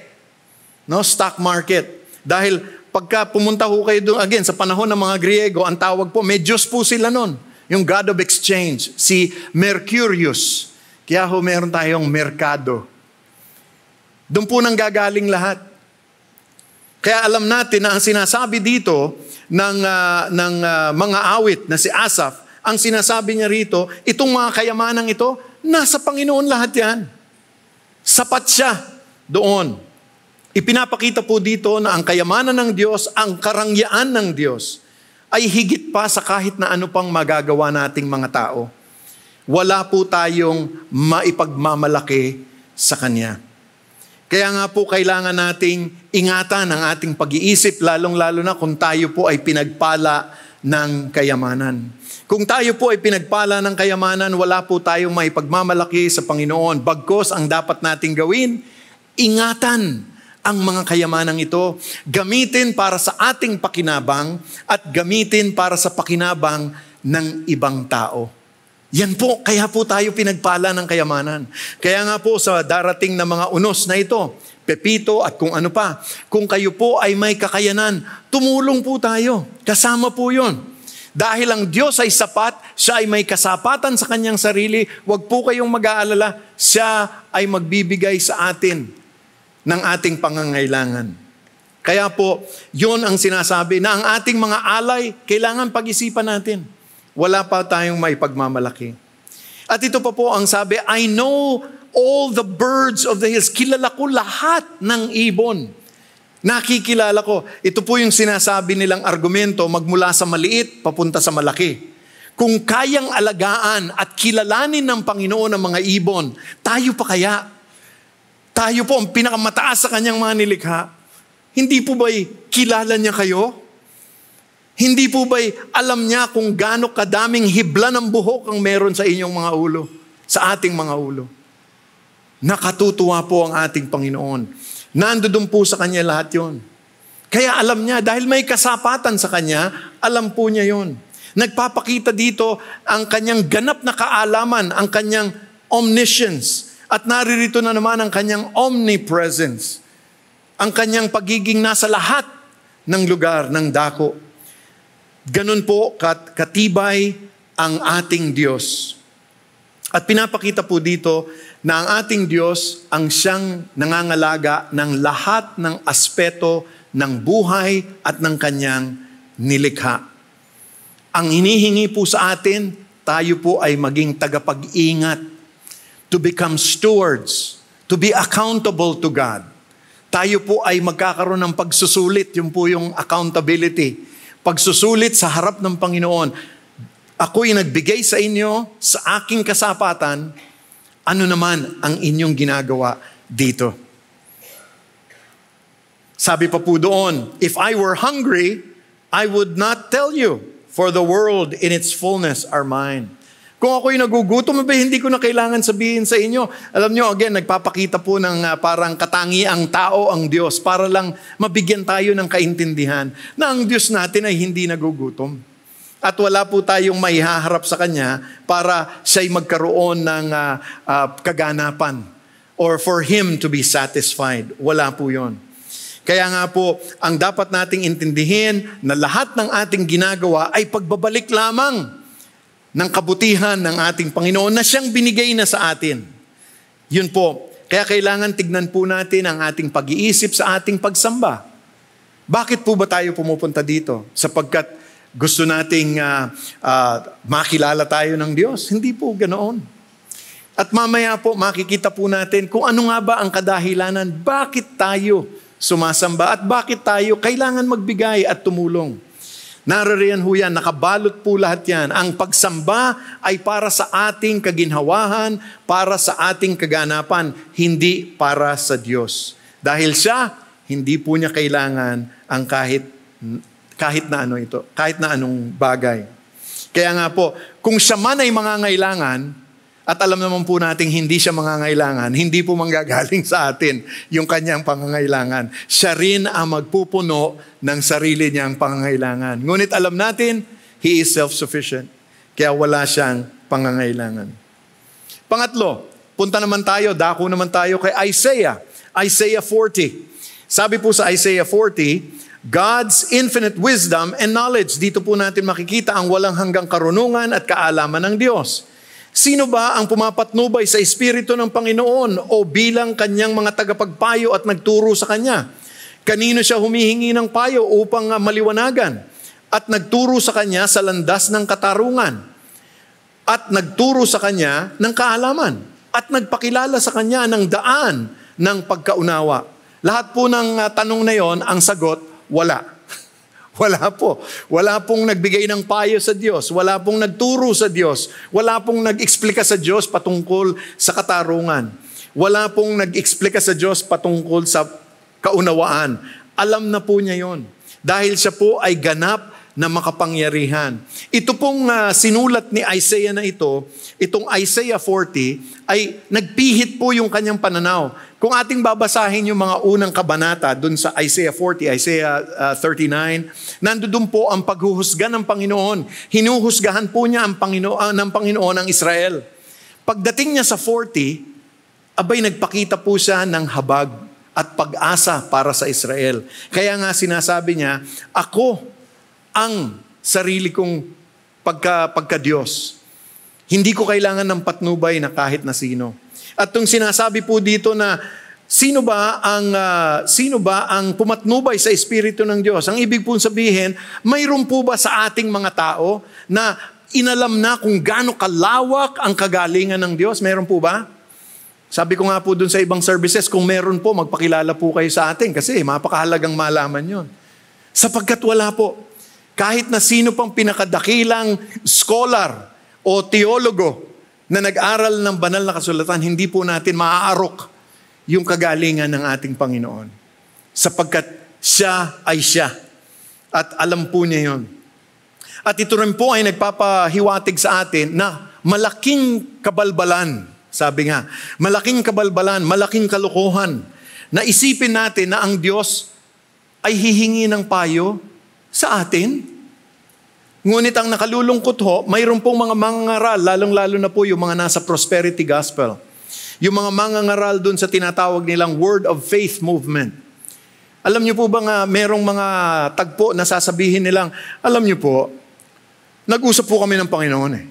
Speaker 3: No? Stock market. Dahil pagka pumunta ho kayo doon, again, sa panahon ng mga Griego, ang tawag po, may Diyos po sila noon. Yung God of exchange, si Mercurius. Kaya ho, meron tayong merkado. Doon po nang gagaling lahat. Kaya alam natin na ang sinasabi dito ng mga awit na si Asaph, ang sinasabi niya rito, itong mga kayamanang ito, nasa Panginoon lahat yan. Sapat siya doon. Ipinapakita po dito na ang kayamanan ng Diyos, ang karangyaan ng Diyos, ay higit pa sa kahit na ano pang magagawa nating mga tao. Wala po tayong maipagmamalaki sa Kanya. Kaya nga po kailangan nating ingatan ang ating pag-iisip, lalong-lalo na kung tayo po ay pinagpala ng kayamanan. Kung tayo po ay pinagpala ng kayamanan, wala po tayong maipagmamalaki sa Panginoon. Bagkus ang dapat nating gawin, ingatan ang mga kayamanang ito, gamitin para sa ating pakinabang at gamitin para sa pakinabang ng ibang tao. Yan po, kaya po tayo pinagpala ng kayamanan. Kaya nga po sa darating na mga unos na ito, Pepito at kung ano pa, kung kayo po ay may kakayanan, tumulong po tayo. Kasama po yun. Dahil ang Diyos ay sapat, siya ay may kasapatan sa kanyang sarili, huwag po kayong mag-aalala, siya ay magbibigay sa atin ng ating pangangailangan. Kaya po, yun ang sinasabi na ang ating mga alay, kailangan pag-isipan natin. Wala pa tayong may pagmamalaki. At ito pa po ang sabi, I know all the birds of the hills. Kilala ko lahat ng ibon. Nakikilala ko. Ito po yung sinasabi nilang argumento, magmula sa maliit, papunta sa malaki. Kung kayang alagaan at kilalanin ng Panginoon ang mga ibon, tayo pa kaya? Tayo po ang pinakamataas sa kanyang mga nilikha. Hindi po ba'y kilala niya kayo? Hindi po ba'y alam niya kung gaano kadaming hibla ng buhok ang meron sa inyong mga ulo, sa ating mga ulo? Nakatutuwa po ang ating Panginoon. Nandoon po sa Kanya lahat yon. Kaya alam niya, dahil may kasapatan sa Kanya, alam po niya yon. Nagpapakita dito ang Kanyang ganap na kaalaman, ang Kanyang omniscience. At naririto na naman ang Kanyang omnipresence. Ang Kanyang pagiging nasa lahat ng lugar, ng dako. Ganun po katibay ang ating Diyos. At pinapakita po dito na ang ating Diyos ang siyang nangangalaga ng lahat ng aspeto ng buhay at ng kanyang nilikha. Ang hinihingi po sa atin, tayo po ay maging tagapag-ingat, to become stewards, to be accountable to God. Tayo po ay magkakaroon ng pagsusulit, yun po yung accountability. Pagsusulit sa harap ng Panginoon. Ako'y nagbigay sa inyo sa aking kasapatan, ano naman ang inyong ginagawa dito? Sabi pa po doon, if I were hungry, I would not tell you, for the world in its fullness are mine. Kung ako'y nagugutom, hindi ko na kailangan sabihin sa inyo. Alam nyo, again, nagpapakita po ng parang katangiang tao ang Diyos para lang mabigyan tayo ng kaintindihan na ang Diyos natin ay hindi nagugutom. At wala po tayong maihaharap sa Kanya para siya'y magkaroon ng kaganapan or for Him to be satisfied. Wala po yon. Kaya nga po, ang dapat nating intindihin na lahat ng ating ginagawa ay pagbabalik lamang ng kabutihan ng ating Panginoon na siyang binigay na sa atin. Yun po. Kaya kailangan tignan po natin ang ating pag-iisip sa ating pagsamba. Bakit po ba tayo pumupunta dito? Sapagkat gusto nating makilala tayo ng Diyos? Hindi po ganoon. At mamaya po makikita po natin kung ano nga ba ang kadahilanan, bakit tayo sumasamba at bakit tayo kailangan magbigay at tumulong. Naririyan ho yan, nakabalot po lahat yan. Ang pagsamba ay para sa ating kaginhawahan, para sa ating kaganapan, hindi para sa Diyos. Dahil siya, hindi po niya kailangan ang kahit na ano ito, kahit na anong bagay. Kaya nga po, kung siya man ay mangangailangan, at alam naman po natin hindi siya mangangailangan, hindi po manggagaling sa atin yung kanyang pangangailangan. Siya rin ang magpupuno ng sarili niyang pangangailangan. Ngunit alam natin, He is self-sufficient. Kaya wala siyang pangangailangan. Pangatlo, punta naman tayo, dako naman tayo kay Isaiah. Isaiah 40. Sabi po sa Isaiah 40, God's infinite wisdom and knowledge. Dito po natin makikita ang walang hanggang karunungan at kaalaman ng Diyos. Sino ba ang pumapatnubay sa Espiritu ng Panginoon o bilang kanyang mga tagapagpayo at nagturo sa kanya? Kanino siya humihingi ng payo upang maliwanagan? at nagturo sa kanya sa landas ng katarungan, at nagturo sa kanya ng kaalaman, at nagpakilala sa kanya ng daan ng pagkaunawa. Lahat po ng tanong na yon, ang sagot, wala. Wala po. Wala pong nagbigay ng payo sa Diyos. Wala pong nagturo sa Diyos. Wala pong nag-eksplika sa Diyos patungkol sa katarungan. Wala pong nag-eksplika sa Diyos patungkol sa kaunawaan. Alam na po niya yon. Dahil siya po ay ganap na makapangyarihan. Ito pong sinulat ni Isaiah na ito, itong Isaiah 40, ay nagpihit po yung kanyang pananaw. Kung ating babasahin yung mga unang kabanata dun sa Isaiah 40, Isaiah 39, nandoon po ang paghuhusga ng Panginoon. Hinuhusgahan po niya ng Panginoon ang Israel. Pagdating niya sa 40, abay nagpakita po siya ng habag at pag-asa para sa Israel. Kaya nga sinasabi niya, ako ang sarili kong pagka-Diyos. Hindi ko kailangan ng patnubay na kahit na sino. At itong sinasabi po dito na sino ba ang pumatnubay sa Espiritu ng Diyos? Ang ibig po sabihin, mayroon po ba sa ating mga tao na inalam na kung gaano kalawak ang kagalingan ng Diyos? Meron po ba? Sabi ko nga po dun sa ibang services, kung meron po, magpakilala po kayo sa atin kasi mapakahalagang malaman yon. Sapagkat wala po. Kahit na sino pang pinakadakilang scholar o teologo na nag-aral ng banal na kasulatan, hindi po natin maaarok yung kagalingan ng ating Panginoon. Sapagkat siya ay siya. At alam po niya yun. At ito rin po ay nagpapahiwatig sa atin na malaking kabalbalan. Sabi nga, malaking kabalbalan, malaking kalokohan. Na isipin natin na ang Diyos ay hihingi ng payo sa atin. Ngunit ang nakalulungkot ho, mayroon pong mga mangangaral, lalong-lalo na po yung mga nasa prosperity gospel. Yung mga mangangaral dun sa tinatawag nilang word of faith movement. Alam niyo po ba nga, merong mga tagpo na sasabihin nilang, alam niyo po, nag-usap po kami ng Panginoon eh.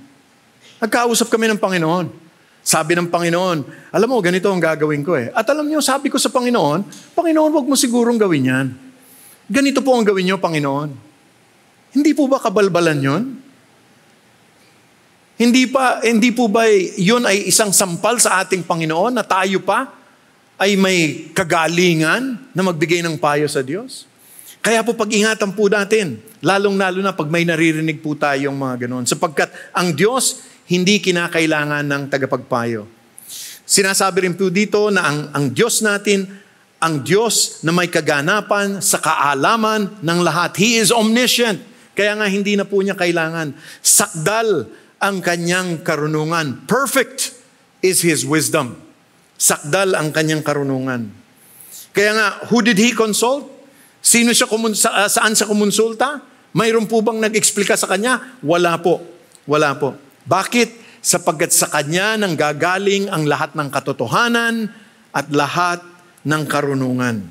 Speaker 3: Nagkausap kami ng Panginoon. Sabi ng Panginoon, alam mo, ganito ang gagawin ko eh. At alam niyo, sabi ko sa Panginoon, Panginoon, wag mo sigurong gawin yan. Ganito po ang gawin niyo, Panginoon. Hindi po ba kabalbalan yon? Hindi po ba yun ay isang sampal sa ating Panginoon na tayo pa ay may kagalingan na magbigay ng payo sa Diyos? Kaya po pag-ingatan po natin, lalong-lalo na pag may naririnig po tayong mga ganoon. Sapagkat ang Diyos hindi kinakailangan ng tagapagpayo. Sinasabi rin po dito na ang Diyos natin, ang Diyos na may kaganapan sa kaalaman ng lahat. He is omniscient. Kaya nga hindi na po niya kailangan. Sakdal ang kanyang karunungan. Perfect is His wisdom. Sakdal ang kanyang karunungan. Kaya nga, who did He consult? Sino siya saan siya kumonsulta? Mayroon po bang nag-explika sa kanya? Wala po. Wala po. Bakit? Sapagkat sa kanya nang gagaling ang lahat ng katotohanan at lahat ng karunungan.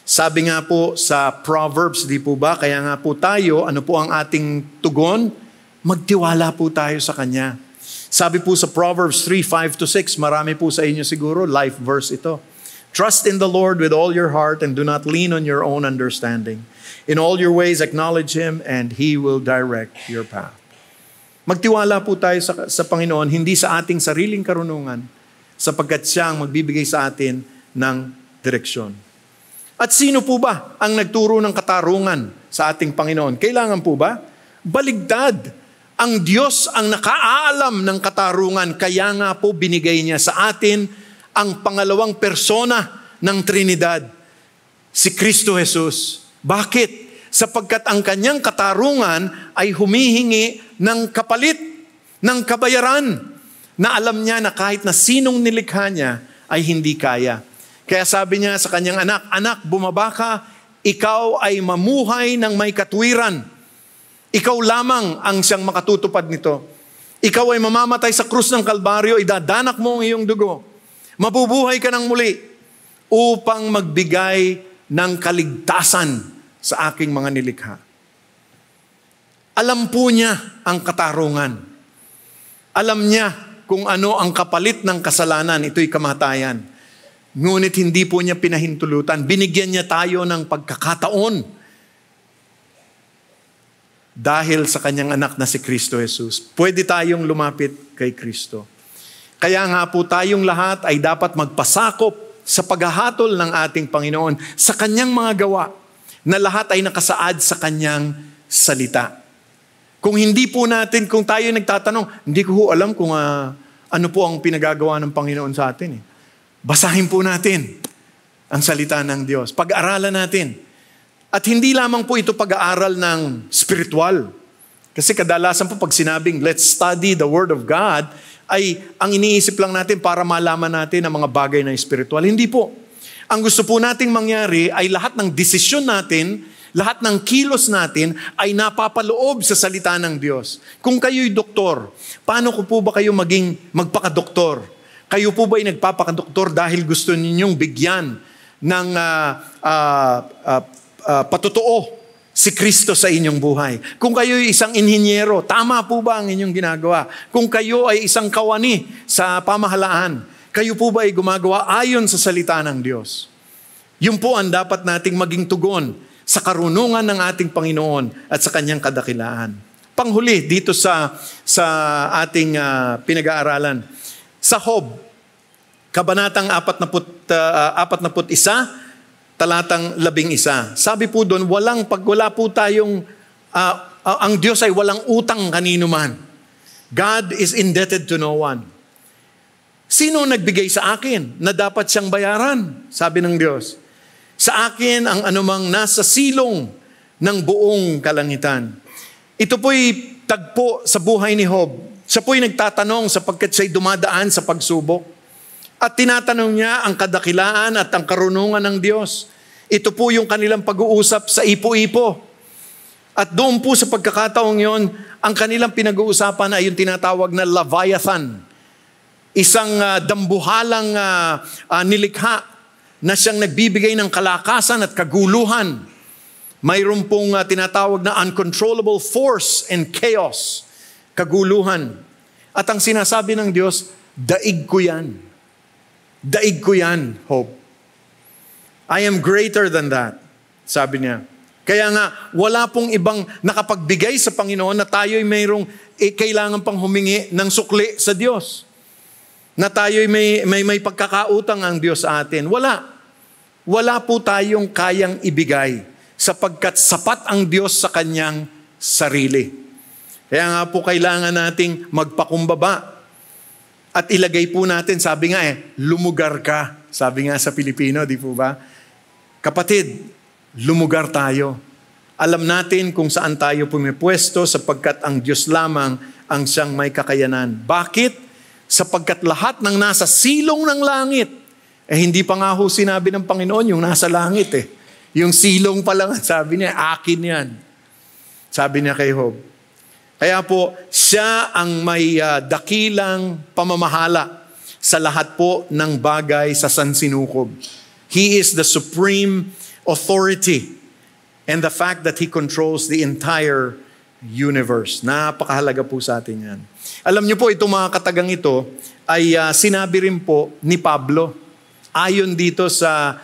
Speaker 3: Sabi nga po sa Proverbs, di po ba? Kaya nga po tayo, ano po ang ating tugon? Magtiwala po tayo sa Kanya. Sabi po sa Proverbs 3:5-6, marami po sa inyo siguro, life verse ito. Trust in the Lord with all your heart and do not lean on your own understanding. In all your ways acknowledge Him and He will direct your path. Magtiwala po tayo sa Panginoon, hindi sa ating sariling karunungan, sapagkat Siya ang magbibigay sa atin ng direksyon. At sino po ba ang nagturo ng katarungan sa ating Panginoon? Kailangan po ba? Baligtad. Ang Diyos ang nakaalam ng katarungan, kaya nga po binigay niya sa atin ang pangalawang persona ng Trinidad, si Kristo Jesus. Bakit? Sapagkat ang kanyang katarungan ay humihingi ng kapalit, ng kabayaran, na alam niya na kahit na sinong nilikha niya ay hindi kaya. Kaya sabi niya sa kanyang anak, anak, bumaba ka, ikaw ay mamuhay ng may katwiran. Ikaw lamang ang siyang makatutupad nito. Ikaw ay mamamatay sa krus ng Kalbaryo, idadanak mo ang iyong dugo. Mabubuhay ka ng muli upang magbigay ng kaligtasan sa aking mga nilikha. Alam po niya ang katarungan. Alam niya kung ano ang kapalit ng kasalanan, ito'y kamatayan. Ngunit hindi po niya pinahintulutan. Binigyan niya tayo ng pagkakataon dahil sa kanyang anak na si Kristo Jesus. Pwede tayong lumapit kay Kristo. Kaya nga po tayong lahat ay dapat magpasakop sa paghahatol ng ating Panginoon sa kanyang mga gawa na lahat ay nakasaad sa kanyang salita. Kung hindi po natin, kung tayo nagtatanong, hindi ko alam kung ano po ang pinagagawa ng Panginoon sa atin. Basahin po natin ang salita ng Diyos. Pag-aralan natin. At hindi lamang po ito pag-aaral ng spiritual. Kasi kadalasan po pag sinabing, let's study the Word of God, ay ang iniisip lang natin para malaman natin ang mga bagay na spiritual. Hindi po. Ang gusto po nating mangyari ay lahat ng desisyon natin, lahat ng kilos natin ay napapaloob sa salita ng Diyos. Kung kayo'y doktor, paano ko po ba kayo magpakadoktor? Kayo po ba ay nagpapakadoktor dahil gusto ninyong bigyan ng patotoo si Kristo sa inyong buhay? Kung kayo ay isang inhinyero, tama po ba ang inyong ginagawa? Kung kayo ay isang kawani sa pamahalaan, kayo po ba ay gumagawa ayon sa salita ng Diyos? Yun po ang dapat nating maging tugon sa karunungan ng ating Panginoon at sa kanyang kadakilaan. Panghuli dito sa ating pinag-aaralan. Sa Job, kabanatang 41, talatang 11. Sabi po doon, wala po tayong, ang Diyos ay walang utang kanino man. God is indebted to no one. Sino nagbigay sa akin na dapat siyang bayaran? Sabi ng Diyos. Sa akin ang anumang nasa silong ng buong kalangitan. Ito po'y tagpo sa buhay ni Job. Siya po'y nagtatanong sapagkat siya'y dumadaan sa pagsubok. At tinatanong niya ang kadakilaan at ang karunungan ng Diyos. Ito po yung kanilang pag-uusap sa ipo-ipo. At doon po sa pagkakataong yon, ang kanilang pinag-uusapan ay yung tinatawag na Leviathan. Isang dambuhalang nilikha na siyang nagbibigay ng kalakasan at kaguluhan. Mayroon pong tinatawag na uncontrollable force and chaos. Kaguluhan. At ang sinasabi ng Diyos, daig ko yan. Daig ko yan, Job. I am greater than that, sabi niya. Kaya nga, wala pong ibang nakapagbigay sa Panginoon na tayo'y mayroong kailangan pang humingi ng sukli sa Diyos. Na tayo'y may pagkakautang ang Diyos sa atin. Wala. Wala po tayong kayang ibigay sapagkat sapat ang Diyos sa kanyang sarili. Kaya nga po kailangan nating magpakumbaba. At ilagay po natin, sabi nga lumugar ka. Sabi nga sa Pilipino, di po ba? Kapatid, lumugar tayo. Alam natin kung saan tayo pumipwesto sapagkat ang Diyos lamang ang siyang may kakayanan. Bakit? Sapagkat lahat ng nasa silong ng langit, hindi pa nga ho sinabi ng Panginoon yung nasa langit Yung silong pa lang, sabi niya, akin yan. Sabi niya kay Job. Kaya po, siya ang may dakilang pamamahala sa lahat po ng bagay sa sansinukob. He is the supreme authority and the fact that He controls the entire universe. Napakahalaga po sa atin yan. Alam niyo po, itong mga katagang ito ay sinabi rin po ni Pablo. Ayon dito sa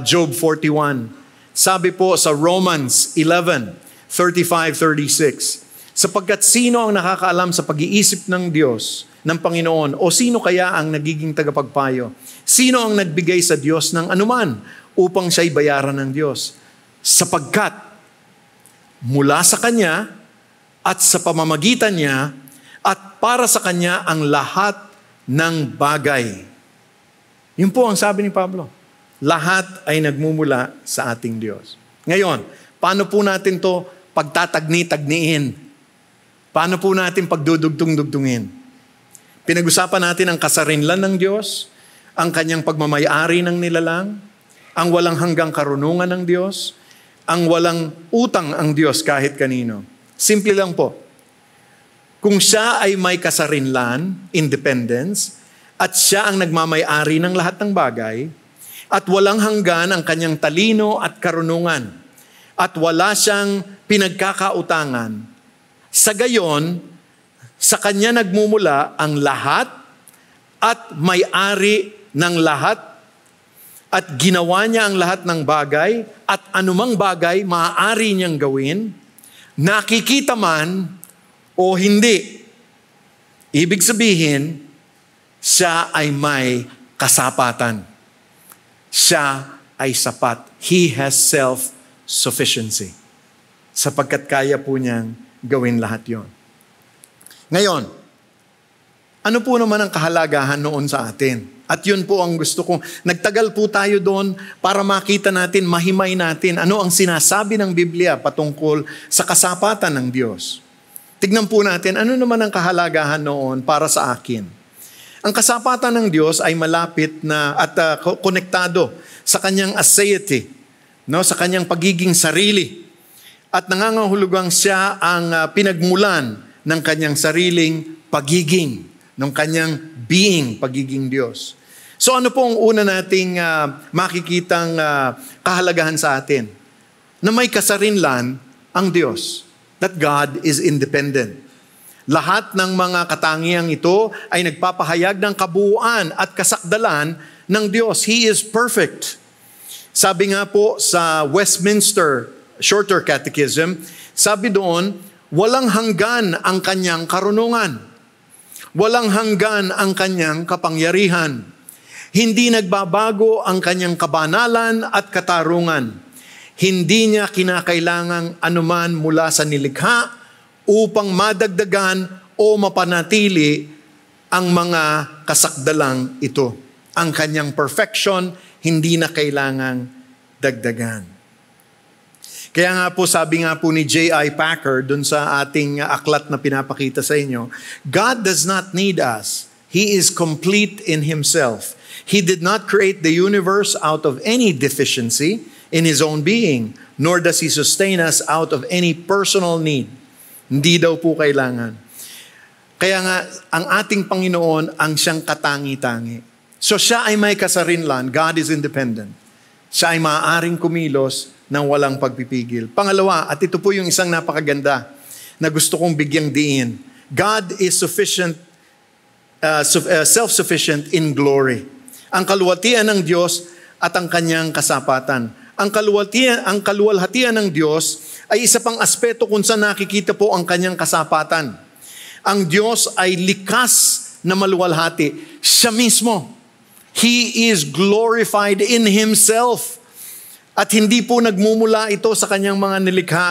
Speaker 3: Job 41. Sabi po sa Romans 11:35-36. Sapagkat sino ang nakakaalam sa pag-iisip ng Diyos, ng Panginoon, o sino kaya ang nagiging tagapagpayo? Sino ang nagbigay sa Diyos ng anuman upang siya'y bayaran ng Diyos? Sapagkat mula sa Kanya at sa pamamagitan niya at para sa Kanya ang lahat ng bagay. Yun po ang sabi ni Pablo. Lahat ay nagmumula sa ating Diyos. Ngayon, paano po natin to pagtatagni-tagniin? Paano po natin pagdudugtong-dugtungin? Pinag-usapan natin ang kasarinlan ng Diyos, ang Kanyang pagmamayari ng nilalang, ang walang hanggang karunungan ng Diyos, ang walang utang ang Diyos kahit kanino. Simple lang po. Kung siya ay may kasarinlan, independence, at siya ang nagmamayari ng lahat ng bagay, at walang hanggan ang kanyang talino at karunungan, at wala siyang pinagkakautangan, sa gayon, sa kanya nagmumula ang lahat at may-ari ng lahat at ginawa niya ang lahat ng bagay at anumang bagay maaari niyang gawin nakikita man o hindi. Ibig sabihin, siya ay may kasapatan. Siya ay sapat. He has self-sufficiency. Sapagkat kaya po niyang gawin lahat yon. Ngayon, ano po naman ang kahalagahan noon sa atin? At yun po ang gusto kong, nagtagal po tayo doon para makita natin, mahimay natin, ano ang sinasabi ng Biblia patungkol sa kasapatan ng Diyos. Tignan po natin, ano naman ang kahalagahan noon para sa akin. Ang kasapatan ng Diyos ay malapit na at konektado sa kanyang aseity, no? Sa kanyang pagiging sarili. At nangangahulugang siya ang pinagmulan ng kanyang sariling pagiging, ng kanyang being, pagiging Diyos. So ano po ang una nating makikitang kahalagahan sa atin? Na may kasarinlan ang Diyos. That God is independent. Lahat ng mga katangiang ito ay nagpapahayag ng kabuuan at kasakdalan ng Diyos. He is perfect. Sabi nga po sa Westminster Shorter Catechism, sabi doon, walang hanggan ang kanyang karunungan. Walang hanggan ang kanyang kapangyarihan. Hindi nagbabago ang kanyang kabanalan at katarungan. Hindi niya kinakailangang anuman mula sa nilikha upang madagdagan o mapanatili ang mga kasakdalang ito. Ang kanyang perfection, hindi na kailangang dagdagan. Kaya nga po, sabi nga po ni J.I. Packer dun sa ating aklat na pinapakita sa inyo, God does not need us. He is complete in Himself. He did not create the universe out of any deficiency in His own being, nor does He sustain us out of any personal need. Hindi daw po kailangan. Kaya nga, ang ating Panginoon ang siyang katangi-tangi. So siya ay may kasarinlan. God is independent. Siya ay maaaring kumilos ng walang pagpipigil. Pangalawa, at ito po yung isang napakaganda na gusto kong bigyang diin. God is sufficient, self-sufficient in glory. Ang kaluwalhatian ng Diyos at ang kanyang kasapatan. Ang kaluwalhatian ng Diyos ay isa pang aspeto kung saan nakikita po ang kanyang kasapatan. Ang Diyos ay likas na maluwalhati. Siya mismo. He is glorified in Himself. At hindi po nagmumula ito sa kanyang mga nilikha.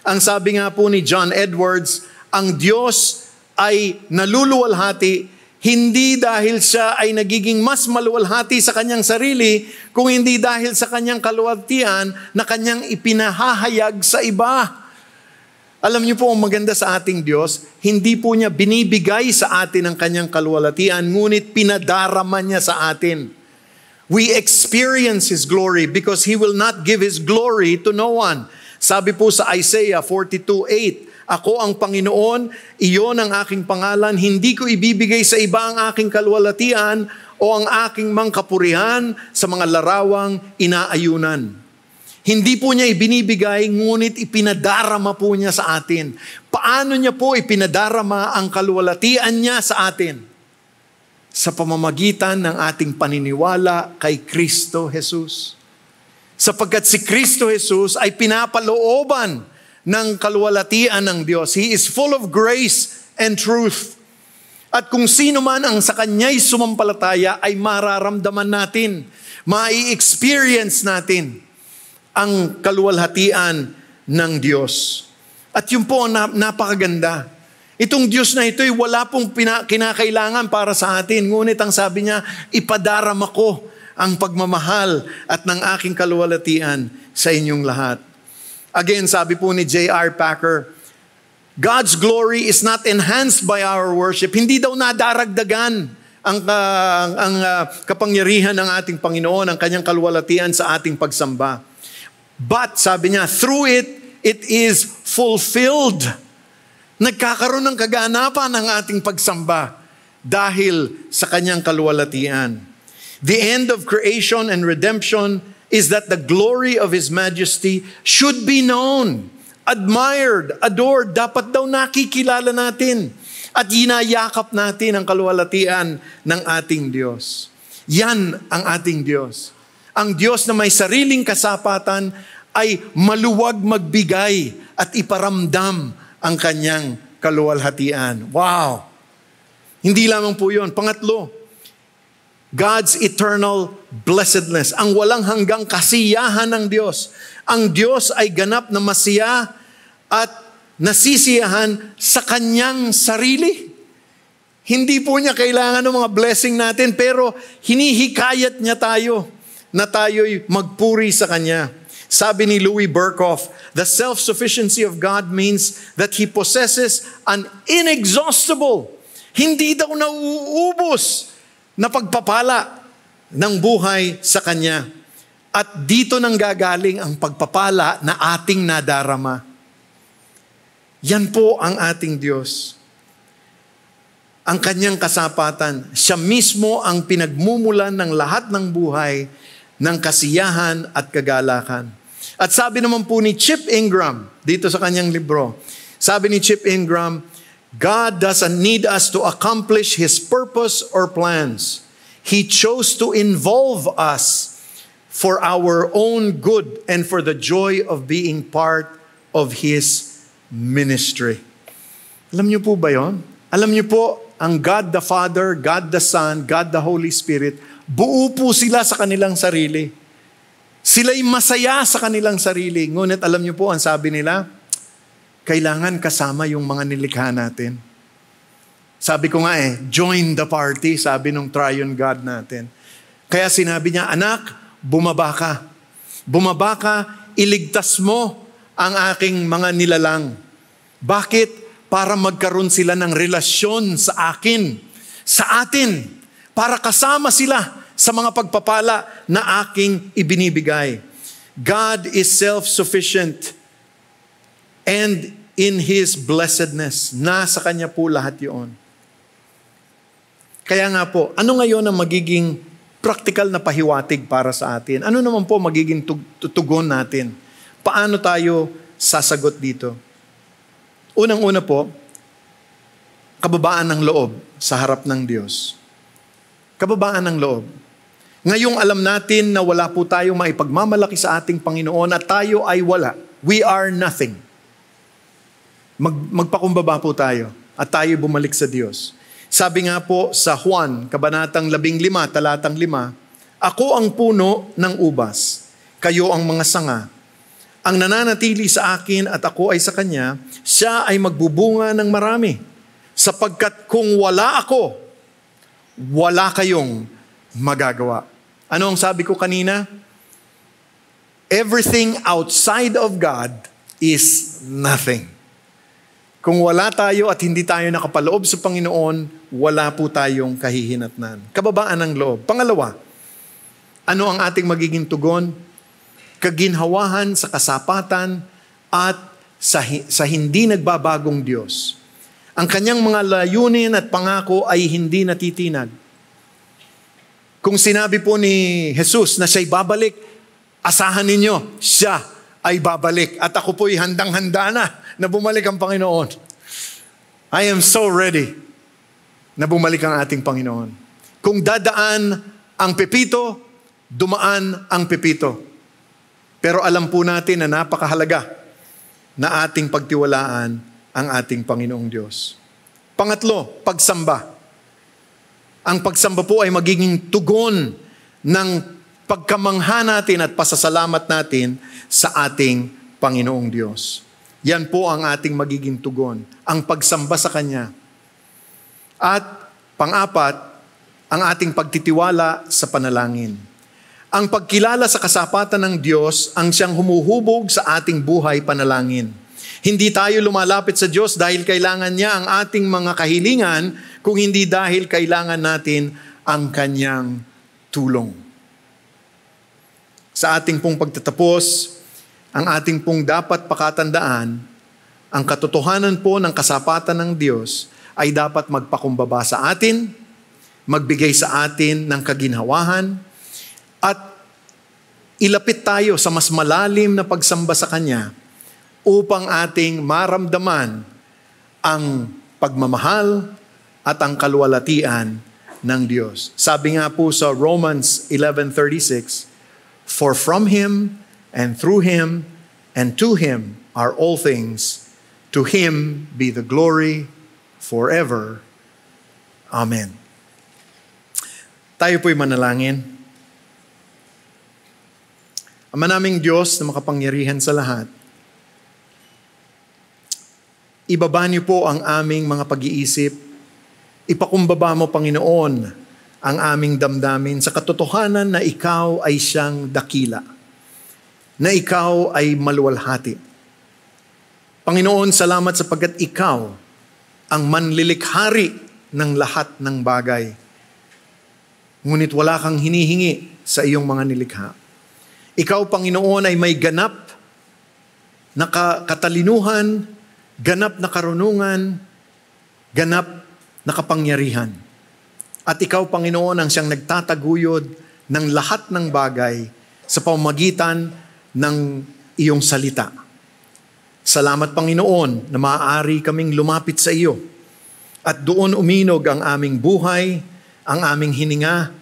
Speaker 3: Ang sabi nga po ni John Edwards, ang Diyos ay naluluwalhati hindi dahil siya ay nagiging mas maluwalhati sa kanyang sarili, kung hindi dahil sa kanyang kaluwalhatian na kanyang ipinahahayag sa iba. Alam niyo po ang maganda sa ating Diyos, hindi po niya binibigay sa atin ang kanyang kaluwalhatian, ngunit pinadarama niya sa atin. We experience His glory because He will not give His glory to no one. Sabi po sa Isaiah 42:8, ako ang Panginoon, iyon ang aking pangalan, hindi ko ibibigay sa iba ang aking kaluwalhatian o ang aking mangkapurihan sa mga larawang inaayunan. Hindi po niya ibinibigay, ngunit ipinadarama po niya sa atin. Paano niya po ipinadarama ang kaluwalhatian niya sa atin? Sa pamamagitan ng ating paniniwala kay Kristo Jesus. Sapagkat si Kristo Jesus ay pinapalooban ng kaluwalhatian ng Diyos. He is full of grace and truth. At kung sino man ang sa Kanya'y sumampalataya ay mararamdaman natin, mai-experience natin ang kaluwalhatian ng Diyos. At yun po ang napakaganda. Itong Diyos na ito ay wala pong kinakailangan para sa atin. Ngunit ang sabi niya, ipadarama ko ang pagmamahal at ng aking kaluwalhatian sa inyong lahat. Again, sabi po ni J.R. Packer, God's glory is not enhanced by our worship. Hindi daw nadaragdagan ang kapangyarihan ng ating Panginoon, ang kanyang kaluwalhatian sa ating pagsamba. But, sabi niya, through it, it is fulfilled. Nagkakaroon ng kaganapan ang ating pagsamba dahil sa kanyang kaluwalhatian. The end of creation and redemption is that the glory of His majesty should be known, admired, adored. Dapat daw nakikilala natin at ginayakap natin ang kaluwalhatian ng ating Diyos. Yan ang ating Diyos. Ang Diyos na may sariling kasapatan ay maluwag magbigay at iparamdam ang kanyang kaluwalhatian. Wow! Hindi lamang po yun. Pangatlo, God's eternal blessedness, ang walang hanggang kasiyahan ng Diyos. Ang Diyos ay ganap na masiya at nasisiyahan sa kanyang sarili. Hindi po niya kailangan ng mga blessing natin, pero hinihikayat niya tayo na tayo'y magpuri sa kanya. Sabi ni Louis Berkhoff, the self-sufficiency of God means that He possesses an inexhaustible, hindi daw nauubos na pagpapala ng buhay sa Kanya. At dito nang gagaling ang pagpapala na ating nadarama. Yan po ang ating Diyos. Ang Kanyang kasapatan, siya mismo ang pinagmumulan ng lahat ng buhay ng kasiyahan at kagalakan. At sabi naman po ni Chip Ingram, dito sa kanyang libro, sabi ni Chip Ingram, God doesn't need us to accomplish His purpose or plans. He chose to involve us for our own good and for the joy of being part of His ministry. Alam niyo po ba yon? Alam niyo po, ang God the Father, God the Son, God the Holy Spirit, buo po sila sa kanilang sarili. Sila'y masaya sa kanilang sarili. Ngunit alam niyo po, ang sabi nila, kailangan kasama yung mga nilikha natin. Sabi ko nga join the party, sabi nung Triune God natin. Kaya sinabi niya, anak, bumaba ka. Bumaba ka, iligtas mo ang aking mga nilalang. Bakit? Para magkaroon sila ng relasyon sa akin, sa atin. Para kasama sila sa mga pagpapala na aking ibinibigay. God is self-sufficient. And in His blessedness, nasa Kanya po lahat yun. Kaya nga po, ano ngayon ang magiging practical na pahiwatig para sa atin? Ano naman po magiging tugon natin? Paano tayo sasagot dito? Unang-una po, kababaan ng loob sa harap ng Diyos. Kababaan ng loob. Ngayong alam natin na wala po tayong maipagmamalaki sa ating Panginoon at tayo ay wala. We are nothing. Magpakumbaba po tayo at tayo bumalik sa Diyos. Sabi nga po sa Juan, Kabanatang 15, Talatang 5, ako ang puno ng ubas, kayo ang mga sanga. Ang nananatili sa akin at ako ay sa Kanya, siya ay magbubunga ng marami. Sapagkat kung wala ako, wala kayong magagawa. Ano ang sabi ko kanina? Everything outside of God is nothing. Kung wala tayo at hindi tayo nakapaloob sa Panginoon, wala po tayong kahihinatnan. Kababaan ng loob. Pangalawa, ano ang ating magiging tugon? Kaginhawahan sa kasapatan at sa hindi nagbabagong Diyos. Ang kanyang mga layunin at pangako ay hindi natitinag. Kung sinabi po ni Jesus na siya'y babalik, asahan ninyo, siya ay babalik. At ako po'y handang-handa na bumalik ang Panginoon. I am so ready na bumalik ang ating Panginoon. Kung dadaan ang pepito, dumaan ang pepito. Pero alam po natin na napakahalaga na ating pagtiwalaan ang ating Panginoong Diyos. Pangatlo, pagsamba. Ang pagsamba po ay magiging tugon ng pagkamangha natin at pasasalamat natin sa ating Panginoong Diyos. Yan po ang ating magiging tugon, ang pagsamba sa Kanya. At pang-apat, ang ating pagtitiwala sa panalangin. Ang pagkilala sa kasapatan ng Diyos ang siyang humuhubog sa ating buhay panalangin. Hindi tayo lumalapit sa Diyos dahil kailangan niya ang ating mga kahilingan, kung hindi dahil kailangan natin ang Kanyang tulong. Sa ating pong pagtatapos, ang ating pong dapat pakatandaan, ang katotohanan po ng kasapatan ng Diyos ay dapat magpakumbaba sa atin, magbigay sa atin ng kaginhawahan, at ilapit tayo sa mas malalim na pagsamba sa Kanya upang ating maramdaman ang pagmamahal at ang kaluwalhatian ng Diyos. Sabi nga po sa Romans 11:36, for from Him and through him, and to him are all things. To him be the glory forever. Amen. Tayo po'y manalangin. Ama naming Diyos na makapangyarihan sa lahat, ibaba niyo po ang aming mga pag-iisip. Ipakumbaba mo, Panginoon, ang aming damdamin sa katotohanan na ikaw ay siyang dakila, na ikaw ay maluwalhati. Panginoon, salamat sapagkat ikaw ang manlilikhari ng lahat ng bagay. Ngunit wala kang hinihingi sa iyong mga nilikha. Ikaw, Panginoon, ay may ganap na katalinuhan, ganap na karunungan, ganap na kapangyarihan. At ikaw, Panginoon, ang siyang nagtataguyod ng lahat ng bagay sa pamamagitan ng iyong salita. Salamat, Panginoon, na maaari kaming lumapit sa iyo at doon uminog ang aming buhay, ang aming hininga,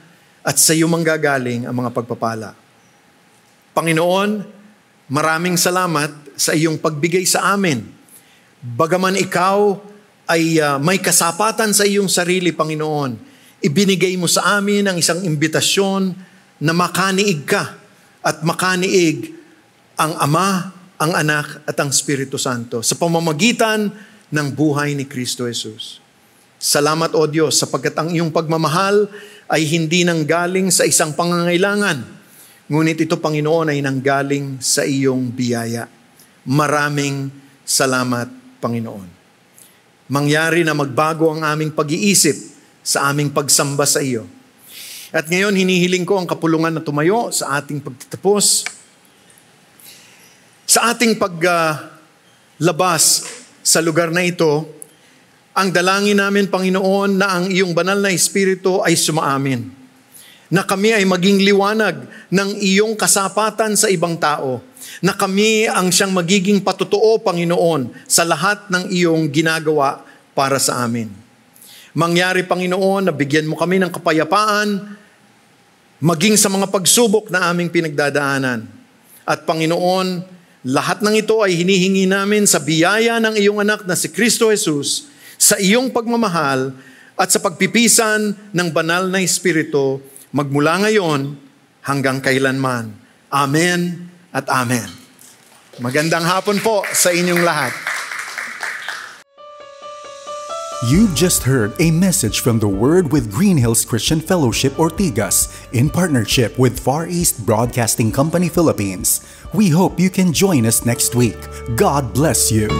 Speaker 3: at sa iyo manggagaling ang mga pagpapala. Panginoon, maraming salamat sa iyong pagbigay sa amin. Bagaman ikaw ay may kasapatan sa iyong sarili, Panginoon, ibinigay mo sa amin ang isang imbitasyon na makaniig ka at makaniig ang Ama, ang Anak at ang Espiritu Santo sa pamamagitan ng buhay ni Kristo Jesus. Salamat, O Diyos, sapagkat ang iyong pagmamahal ay hindi nanggaling sa isang pangangailangan, ngunit ito, Panginoon, ay nanggaling sa iyong biyaya. Maraming salamat, Panginoon. Mangyari na magbago ang aming pag-iisip sa aming pagsamba sa iyo. At ngayon, hinihiling ko ang kapulungan na tumayo sa ating pagtatapos. Sa ating paglabas sa lugar na ito, ang dalangin namin, Panginoon, na ang iyong banal na Espiritu ay sumaamin. Na kami ay maging liwanag ng iyong kasapatan sa ibang tao. Na kami ang siyang magiging patotoo, Panginoon, sa lahat ng iyong ginagawa para sa amin. Mangyari, Panginoon, na bigyan mo kami ng kapayapaan, maging sa mga pagsubok na aming pinagdadaanan. At Panginoon, lahat ng ito ay hinihingi namin sa biyaya ng iyong anak na si Kristo Jesus, sa iyong pagmamahal at sa pagpipisan ng banal na Espiritu, magmula ngayon hanggang kailanman. Amen at amen. Magandang hapon po sa inyong lahat.
Speaker 1: You've just heard a message from the Word with Green Hills Christian Fellowship Ortigas in partnership with Far East Broadcasting Company Philippines. We hope you can join us next week. God bless you.